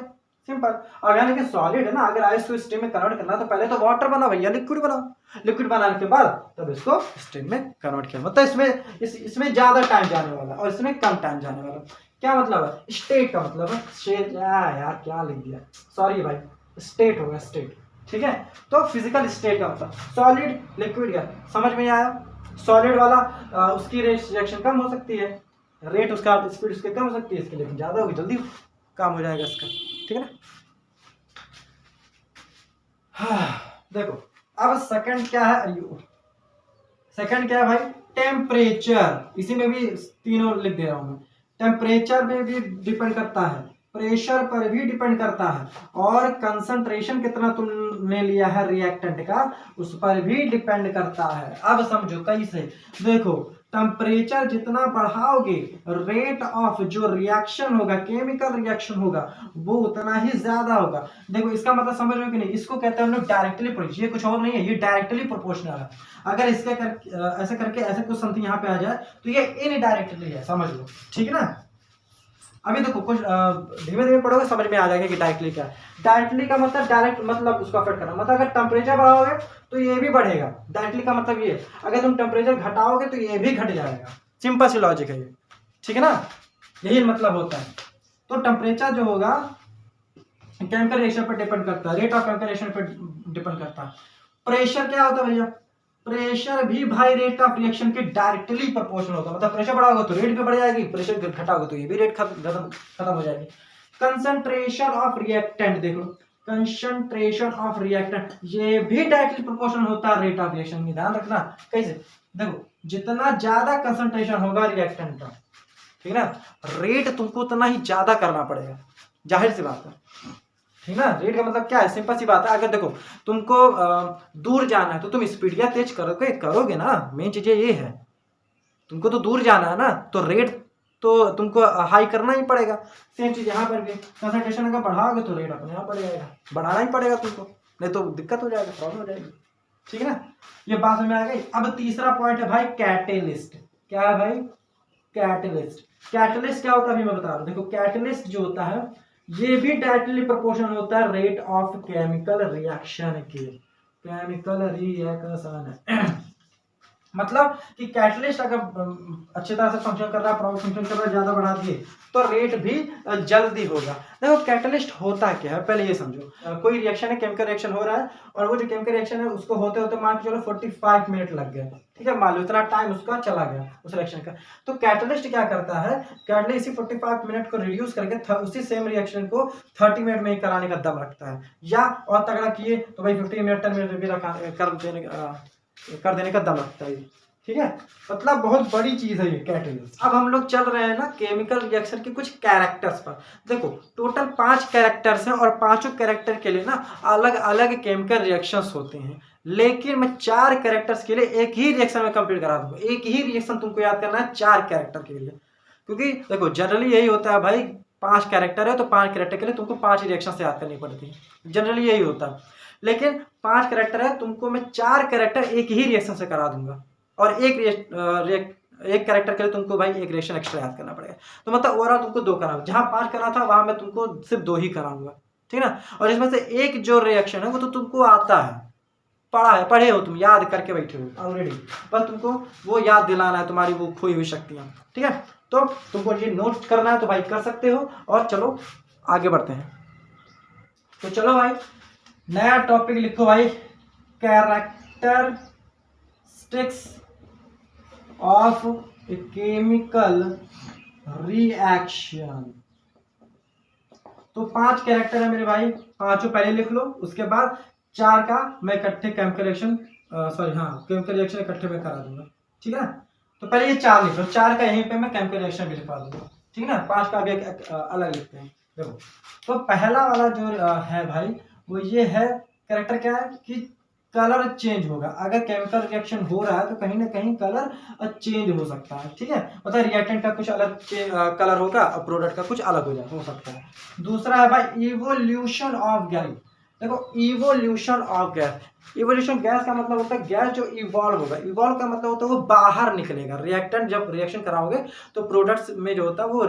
सिंपल। और यहाँ लेकिन सॉलिड है ना, अगर आइस को स्टीम में कन्वर्ट करना तो पहले तो वाटर बना भैया, लिक्विड बनाओ। लिक्विड बनाने के बाद तब इसको स्टीम में कन्वर्ट किया, मतलब इसमें ज्यादा टाइम जाने वाला और इसमें कम टाइम जाने वाला। क्या मतलब है, स्टेट का मतलब है यार क्या लिख दिया, सॉरी भाई, स्टेट होगा स्टेट। ठीक है, तो फिजिकल स्टेट का मतलब सॉलिड लिक्विड गैस, समझ में आया। सॉलिड वाला उसकी रिएक्शन कम हो सकती है, रेट उसका स्पीड उसके कम हो सकती है, इसके लेकिन ज्यादा होगी, जल्दी काम हो जाएगा इसका। ठीक है ना। देखो अब सेकंड क्या है, सेकंड क्या है भाई, टेम्परेचर। इसी में भी तीनों लिख दे रहा हूं मैं। टेम्परेचर पे भी डिपेंड करता है, प्रेशर पर भी डिपेंड करता है, और कंसंट्रेशन कितना तुमने लिया है रिएक्टेंट का उस पर भी डिपेंड करता है। अब समझो कैसे, देखो टेम्परेचर जितना बढ़ाओगे रेट ऑफ जो रिएक्शन होगा, केमिकल रिएक्शन होगा, वो उतना ही ज्यादा होगा। देखो इसका मतलब समझ रहे हो कि नहीं, इसको कहते हैं हम लोग डायरेक्टली प्रोपोर्शनल, ये कुछ और नहीं है, ये डायरेक्टली प्रोपोर्शनल है। अगर इसके ऐसे करके ऐसे कुछ समथिंग यहाँ पे आ जाए तो ये इनडायरेक्टली है, समझ लो। ठीक है ना। अभी देखो कुछ धीमे धीमे पढ़ोगे समझ में आ जाएगा कि डायरेक्टली क्या है। डायरेक्टली का मतलब डायरेक्ट मतलब उसको अफेक्ट करना, मतलब अगर टेम्परेचर बढ़ाओगे तो ये भी बढ़ेगा। डायरेक्टली का मतलब ये, अगर तुम टेम्परेचर घटाओगे तो ये भी घट जाएगा। सिंपल सी लॉजिक है ये। ठीक है ना, यही मतलब होता है। तो टेम्परेचर जो होगा केमिकल रिएक्शन पर डिपेंड करता है, रेट ऑफ केमिकल रिएक्शन पर डिपेंड करता है। प्रेशर क्या होता है भैया, प्रेशर भी भाई रेट ऑफ रिएक्शन के डायरेक्टली प्रोपोर्शनल होता है, मतलब प्रेशर बढ़ाओगे तो रेट भी बढ़ जाएगी, प्रेशर घटाओगे तो ये भी रेट खत्म हो जाएगी। कंसंट्रेशन ऑफ रिएक्टेंट, देखो कंसंट्रेशन ऑफ रिएक्टेंट ये भी डायरेक्टली प्रोपोर्शनल होता है रेट ऑफ रिएक्शन में, ध्यान रखना। कैसे, देखो जितना ज्यादा कंसंट्रेशन होगा रिएक्टेंट का, ठीक है ना, रेट तुमको उतना ही ज्यादा करना पड़ेगा, जाहिर सी बात है। ठीक ना, रेट का मतलब क्या है, सिंपल सी बात है। अगर देखो तुमको दूर जाना है तो तुम स्पीड या तेज करोगे ना, मेन चीज ये है। तुमको तो दूर जाना है ना, तो रेट तो तुमको हाई करना ही पड़ेगा। सेम चीज यहाँ पर भी, कंसंट्रेशन अगर बढ़ाओगे तो रेट अपने आप बढ़ जाएगा, बढ़ाना ही पड़ेगा तुमको, नहीं तो दिक्कत हो जाएगा, प्रॉब्लम हो जाएगी। ठीक है ना, ये बात समझ में आ गई। अब तीसरा पॉइंट है भाई कैटेलिस्ट। क्या है भाई, कैटेलिस्ट। कैटेलिस्ट क्या होता है अभी मैं बता रहा हूँ। देखो कैटेलिस्ट जो होता है ये भी डायरेक्टली प्रोपोर्शनल होता है रेट ऑफ केमिकल रिएक्शन के, केमिकल रिएक्शन मतलब कि कैटलिस्ट अगर अच्छी तरह से फंक्शन कर रहा है, प्रॉपर फंक्शन कर रहा है, ज्यादा बढ़ा दिए तो रेट भी जल्दी होगा। देखो कैटलिस्ट होता क्या है पहले ये समझो। कोई रिएक्शन है, केमिकल रिएक्शन हो रहा है, और वो जो केमिकल रिएक्शन है उसको होते होते मान के चलो 45 मिनट लग गए। ठीक है, मान लो इतना टाइम उसका चला गया उस रिएक्शन का। तो कैटलिस्ट क्या करता है, कैटलिस्ट इसी 45 मिनट को रिड्यूस करके उसी सेम रिएक्शन को 30 मिनट में ही कराने का दम रखता है, या और तगड़ा किए तो भाई 15 मिनट 10 मिनट में भी कर देने का दम रखता है। ठीक है, मतलब बहुत बड़ी चीज है ये कैटेलिस्ट। अब हम लोग चल रहे हैं ना केमिकल रिएक्शन के कुछ कैरेक्टर्स पर। देखो टोटल 5 कैरेक्टर्स हैं, और पांचों कैरेक्टर के लिए ना अलग अलग केमिकल रिएक्शंस होते हैं, लेकिन मैं 4 कैरेक्टर्स के लिए एक ही रिएक्शन में कंप्लीट करा दूंगा। एक ही रिएक्शन तुमको याद करना है 4 कैरेक्टर के लिए, क्योंकि देखो जनरली यही होता है भाई, 5 कैरेक्टर है तो 5 कैरेक्टर के लिए तुमको 5 ही रिएक्शन से याद करनी पड़ती है, जनरली यही होता है। लेकिन 5 कैरेक्टर है, तुमको मैं 4 कैरेक्टर एक ही रिएक्शन से करा दूंगा, और एक कैरेक्टर के लिए तुमको भाई एक रिएक्शन एक्स्ट्रा याद करना पड़ेगा। तो मतलब ओवरऑल तुमको 2 कराऊंगा, जहाँ 5 करना था वहां मैं तुमको सिर्फ 2 ही कराऊंगा, ठीक ना। और इसमें से एक जो रिएक्शन है वो तो तुमको आता है, पढ़े हो तुम, याद करके बैठे हो ऑलरेडी, बस तुमको वो याद दिलाना है, तुम्हारी वो खोई हुई शक्तियां, ठीक है। तो तुमको ये नोट करना है तो भाई कर सकते हो। और चलो आगे बढ़ते हैं। तो चलो भाई नया टॉपिक लिखो भाई, characteristics of a chemical reaction. तो 5 कैरेक्टर है मेरे भाई, 5 पहले लिख लो, उसके बाद 4 का मैं इकट्ठे केमिकल रिएक्शन केमिकल रिएक्शन इकट्ठे में करा दूंगा, ठीक है ना। तो पहले ये 4 लिख लो, 4 का यहीं पे मैं केमिकल रिएक्शन भी लिखवा दूंगा, ठीक है ना। 5 का भी अलग लिखते हैं। देखो तो पहला वाला जो है भाई वो ये है, कैरेक्टर क्या है कि कलर चेंज होगा। अगर केमिकल रिएक्शन हो रहा है तो कहीं ना कहीं कलर चेंज हो सकता है, ठीक है। मतलब रिएक्टेंट का कुछ अलग कलर होगा और प्रोडक्ट का कुछ अलग हो सकता है। दूसरा है भाई इवोल्यूशन ऑफ गैस। देखो evolution of gas, evolution gas का मतलब होता है गैस जो इवॉल्व होगा। इवॉल्व का मतलब होता है वो बाहर निकलेगा। रिएक्टेंट जब रिएक्शन कराओगे तो प्रोडक्ट्स में जो होता है वो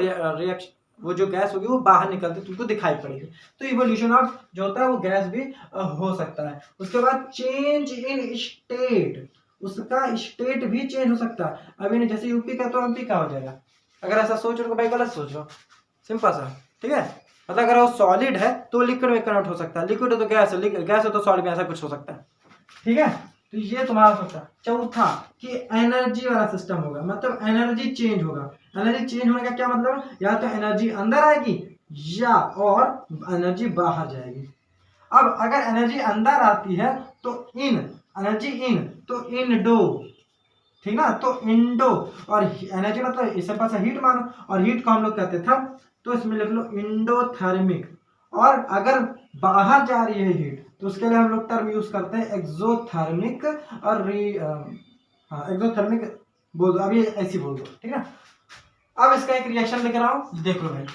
वो जो गैस होगी वो बाहर निकलती तुमको दिखाई पड़ेगी। तो इवोल्यूशन ऑफ जो होता है वो गैस भी हो सकता है। उसके बाद चेंज इन स्टेट, उसका स्टेट भी चेंज हो सकता है। अभी जैसे यूपी का तो एमपी का हो जाएगा। अगर ऐसा सोच रहे हो भाई गलत सोच रहे हो, सिंपल सा, ठीक है। मतलब अगर वो सॉलिड है तो लिक्विड में कन्वर्ट हो सकता है, लिक्विड है तो गैस है, गैस है तो सॉलिड में, ऐसा कुछ हो सकता है, ठीक है। तो ये तुम्हारा सकता है। चौथा कि एनर्जी वाला सिस्टम होगा, मतलब एनर्जी चेंज होगा। एनर्जी चेंज होने का क्या मतलब, या तो एनर्जी अंदर आएगी या और एनर्जी बाहर जाएगी। अब अगर एनर्जी अंदर आती है तो एनर्जी इन तो इंडो, ठीक ना, तो इंडो। और एनर्जी मतलब इससे पास हीट मानो, और हीट को हम लोग कहते थे, तो इसमें लिख लो इंडोथर्मिक। और अगर बाहर जा रही है हीट तो उसके लिए हम लोग टर्म यूज करते हैं एक्सोथर्मिक और एक्सोथर्मिक बोल दो, अभी ऐसी बोल दो, ठीक है। अब इसका एक रिएक्शन लिख रहा हूं, देख लो भाई।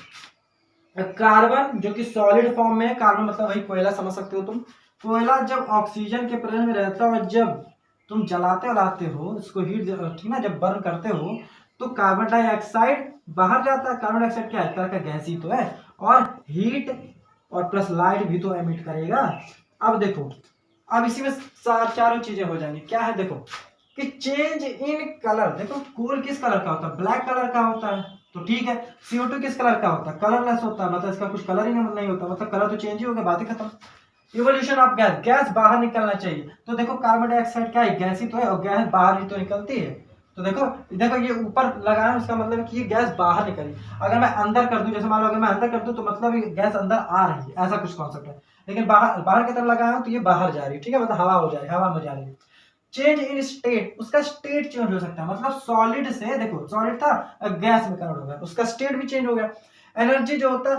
कार्बन जो कि सॉलिड फॉर्म में है, कार्बन मतलब भाई कोयला समझ सकते हो तुम। कोयला जब ऑक्सीजन के प्रेजेंस में रहता है और जब तुम जलाते हो उसको हीट, ठीक ना, जब बर्न करते हो तो कार्बन डाइऑक्साइड बाहर जाता है। कार्बन डाइऑक्साइड क्या है, एक तरह का गैस ही तो है, और हीट और प्लस लाइट भी तो एमिट करेगा। अब देखो, अब इसी में चारों चीजें हो जाएंगी। क्या है देखो कि चेंज इन कलर। देखो कोल किस कलर का होता है, ब्लैक कलर का होता है, तो ठीक है। CO2 किस कलर का होता है, कलरलेस होता है, मतलब इसका कुछ कलर ही नहीं होता, मतलब कलर तो चेंज ही हो गया, बात ही खत्म। इवोल्यूशन ऑफ गैस, गैस बाहर निकलना चाहिए। तो देखो कार्बन डाइऑक्साइड क्या है, गैस ही तो है, और गैस बाहर ही तो निकलती है। तो देखो ये ऊपर लगाया, उसका मतलब है कि ये गैस बाहर निकली। अगर मैं अंदर कर दूं, जैसे मान लो अगर मैं अंदर कर दूं तो मतलब ये गैस अंदर आ रही है, ऐसा कुछ कॉन्सेप्ट है। लेकिन बाहर की तरफ लगाया तो ये बाहर जा रही है, ठीक है, मतलब हवा हो जा रही है, हवा में जा रही है। चेंज इन स्टेट, उसका स्टेट चेंज हो सकता है, मतलब सॉलिड से, देखो सॉलिड था गैस में कन्वर्ट हो गया, उसका स्टेट भी चेंज हो गया। एनर्जी जो होता है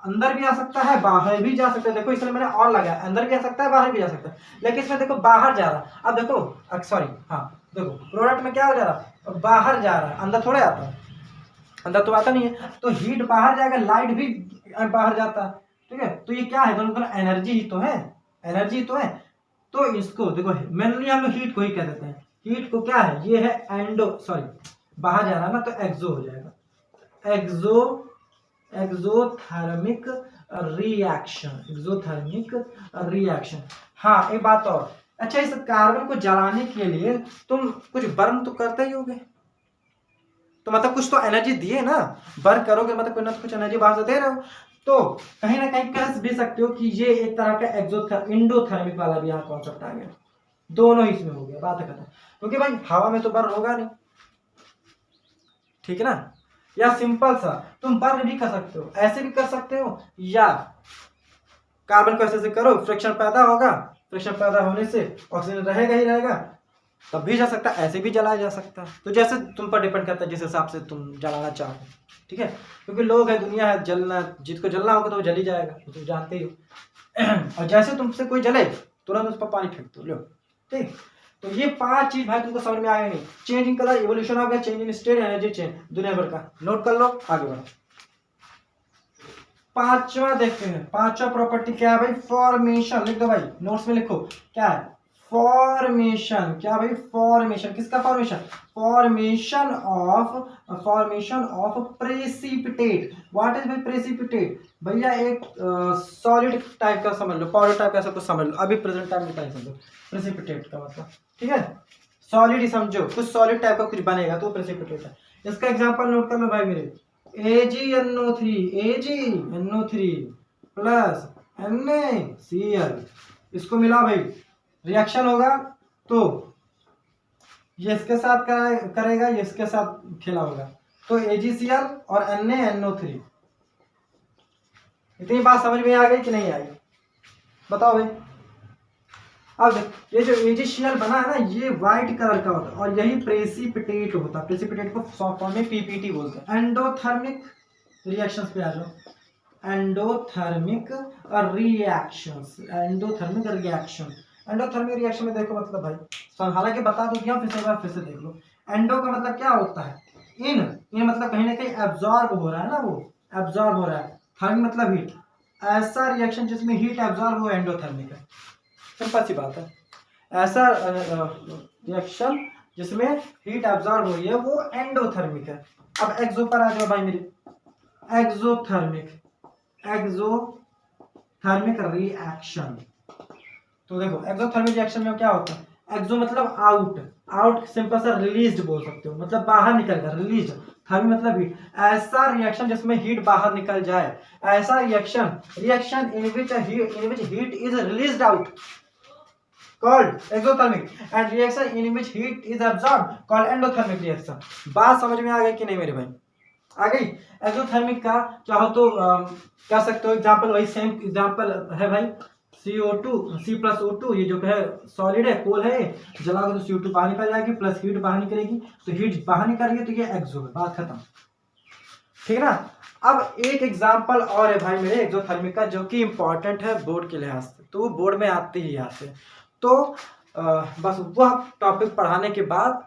अंदर भी आ सकता है, बाहर भी जा सकता है। देखो इसलिए मैंने और लगाया, अंदर भी आ सकता है, बाहर भी जा सकता है। लेकिन इसमें देखो बाहर जा रहा है। अब देखो सॉरी, हाँ देखो प्रोडक्ट में क्या हो जा रहा है, बाहर जा रहा है, अंदर थोड़े आता है, अंदर तो आता नहीं है। तो हीट बाहर जाएगा, लाइट भी बाहर जाता है, ठीक है। तो ये क्या है, दोनों एनर्जी ही तो है, एनर्जी ही तो है। तो इसको देखो मेनली हम लोग हीट को ही कह देते हैं। हीट को क्या है, ये है बाहर जा रहा है ना, तो एक्सो हो जाएगा, एक्सोथर्मिक रिएक्शन। हाँ एक बात और, अच्छा इस कार्बन को जलाने के लिए तुम कुछ बर्न तो करते ही होगे, तो मतलब कुछ तो एनर्जी दिए ना, बर्न करोगे मतलब कुछ ना कुछ एनर्जी बाहर से दे रहे हो। तो कहीं ना कहीं कह भी सकते हो कि ये एक तरह का इंडोथर्मिक वाला भी यहाँ कॉन्सेप्ट आ गया, दोनों ही इसमें हो गया, बात खत्म। क्योंकि भाई हवा में तो बर्न होगा नहीं, ठीक है ना। या सिंपल सा तुम बर्न भी कर सकते हो, ऐसे भी कर सकते हो, या कार्बन को ऐसे करो, फ्रिक्शन पैदा होगा, फ्रिक्शन पैदा होने से ऑक्सीजन रहेगा ही रहेगा, तब भी जा सकता है, ऐसे भी जलाया जा सकता है। तो जैसे तुम पर डिपेंड करता है जिस हिसाब से तुम जलाना चाहो, ठीक है। क्योंकि लोग है, दुनिया है, जलना, जिसको जलना होगा तो वो जल ही जाएगा, तो तुम जानते ही हो। और जैसे तुमसे कोई जले तुरंत उस पर पानी फेंक दो, लो, ठीक। तो ये 5 चीज भाई तुमको समझ में आएगा नहीं। Change in colour, evolution of gas, change in state, energy change, दुनिया भर का नोट कर लो, आगे बढ़ो। 5वां देखते हैं, 5वां प्रॉपर्टी क्या है भाई, फॉर्मेशन। लिख दो भाई, नोट्स में लिखो क्या है, फॉर्मेशन, क्या भाई, फॉर्मेशन, किसका formation, formation of precipitate. What is भाई प्रेसिपिटेट, भैया एक सॉलिड टाइप का समझ लो, पाउडर टाइप का ऐसा कुछ समझ लो, अभी प्रेजेंट टाइम में टाइम समझो प्रेसिपिटेट का मतलब, ठीक है, सॉलिड ही समझो, कुछ सॉलिड टाइप का कुछ बनेगा तो प्रेसिपिटेट है। इसका एग्जांपल नोट कर लो भाई मेरे, AgNO3 प्लस NaCl, इसको मिला भाई, रिएक्शन होगा तो ये इसके साथ करेगा, ये इसके साथ खेला होगा, तो AgCl और NaNO3। इतनी बात समझ में आ गई कि नहीं आई, बताओ भाई। अब ये जो AgCl बना है ना, ये व्हाइट कलर का होता है और यही प्रेसिपिटेट होता है। प्रेसिपिटेट को शॉर्ट फॉर्म में PPT बोलते हैं। एंडोथर्मिक रिएक्शंस पे आ जाओ, एंडोथर्मिक रिएक्शन में देखो मतलब भाई, हालांकि बता दो दिया, फिर से देख लो। एंडो का मतलब क्या होता है, इन मतलब कहीं ना कहीं एब्जॉर्ब हो रहा है ना, वो एब्जॉर्ब हो रहा है। थर्मिक मतलब हीट, ऐसा रिएक्शन जिसमें हीट एब्जॉर्ब हो एंडोथर्मिक है, सिंपल सी बात है। ऐसा रिएक्शन जिसमें हीट एब्जॉर्ब हो रही है वो एंडोथर्मिक है। अब एक्सो पर आ जाओ भाई मेरे, एक्सोथर्मिक रिएक्शन। तो देखो एक्सोथर्मिक रिएक्शन में क्या होता है, एक्सो मतलब आउट सिंपल सा रिलीज्ड बोल सकते हो, मतलब बाहर निकल गया, रिलीज्ड। थर्मी मतलब हीट, ऐसा रिएक्शन जिसमें हीट बाहर निकल जाए, ऐसा reaction in which heat is released out called exothermic and reaction in which heat is absorbed called endothermic reaction। बात समझ में आ गई कि नहीं मेरे भाई, आ गई। एक्सोथर्मिक का चाहो तो कह सकते हो एग्जांपल, वही सेम एग्जांपल है भाई, C+O2, ये जो है सॉलिड है, कोल है, जलाओगे तो CO2 बाहर निकल जाएगी, प्लस हीट बाहर निकलेगी, तो हीट बाहर निकल रही है तो ये एक्सो है, बात खत्म, ठीक है ना। अब एक एग्जांपल और है भाई मेरे एक्सोथर्मिक का, जो कि इंपॉर्टेंट है बोर्ड के लिहाज से, तो वो बोर्ड में आते ही आते हैं। तो बस वह टॉपिक पढ़ाने के बाद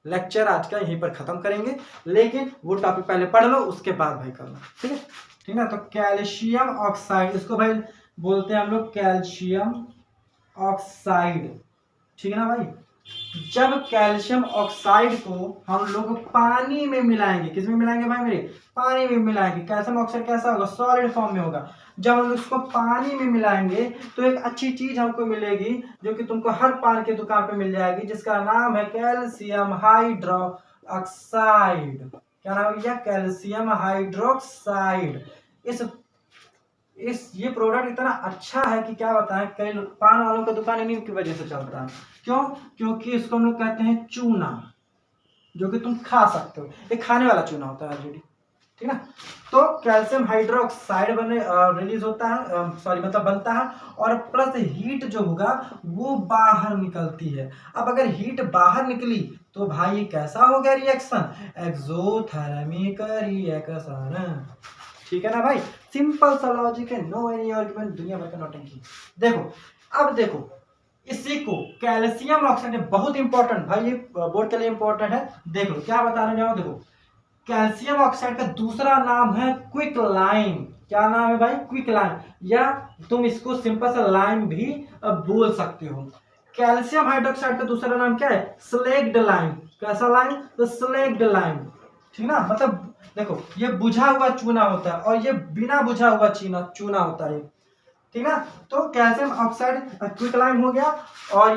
लेक्चर आज का यहीं पर खत्म करेंगे, लेकिन वो टॉपिक पहले पढ़ लो, उसके बाद भाई करना, ठीक है, ठीक ना। तो कैल्शियम ऑक्साइड, इसको भाई बोलते हैं हम लोग कैल्शियम ऑक्साइड, ठीक है ना भाई। जब कैल्शियम ऑक्साइड को हम लोग पानी में मिलाएंगे, किस में मिलाएंगे भाई मेरे, पानी में मिलाएंगे। कैल्शियम ऑक्साइड कैसा होगा, सॉलिड फॉर्म में होगा। जब हम उसको पानी में मिलाएंगे तो एक अच्छी चीज हमको मिलेगी, जो कि तुमको हर पान की दुकान पे मिल जाएगी, जिसका नाम है कैल्शियम हाइड्रोक्साइड। क्या नाम है, कैल्शियम हाइड्रोक्साइड। ये प्रोडक्ट इतना अच्छा है कि क्या बताएं, कई पान वालों का दुकान इन्हीं की वजह से चलता है। क्यों, क्योंकि इसको हम लोग कहते हैं चूना, जो कि तुम खा सकते हो, ये खाने वाला चूना होता है ऑलरेडी, ठीक है ना। तो कैल्शियम हाइड्रोक्साइड रिलीज होता है, मतलब बनता है, और प्लस हीट जो होगा वो बाहर निकलती है। अब अगर हीट बाहर निकली तो भाई ये कैसा हो गया रिएक्शन, एक्सोथर्मिक रिएक्शन, ठीक है ना भाई। सिंपल सा लॉजिक है, नो एनी आर्गुमेंट, दुनिया भर का नौटंकी। देखो अब देखो इसी को कैल्शियम ऑक्साइड, बहुत इंपॉर्टेंट भाई, ये बोर्ड के लिए इंपॉर्टेंट है। देखो क्या बताने जाओ, देखो कैल्शियम ऑक्साइड का दूसरा नाम है क्विक लाइम। क्या नाम है भाई, क्विक लाइम, या तुम इसको सिंपल सा लाइम भी बोल सकते हो। कैल्शियम हाइड्रोक्साइड का दूसरा नाम क्या है, स्लेग्ड लाइम। कैसा लाइम, तो स्लेग्ड लाइम, ठीक ना। मतलब देखो ये बुझा हुआ चूना होता है और ये बिना बुझा हुआ चूना होता है, ठीक ना। तो कैल्शियम ऑक्साइड क्विक लाइम हो गया, और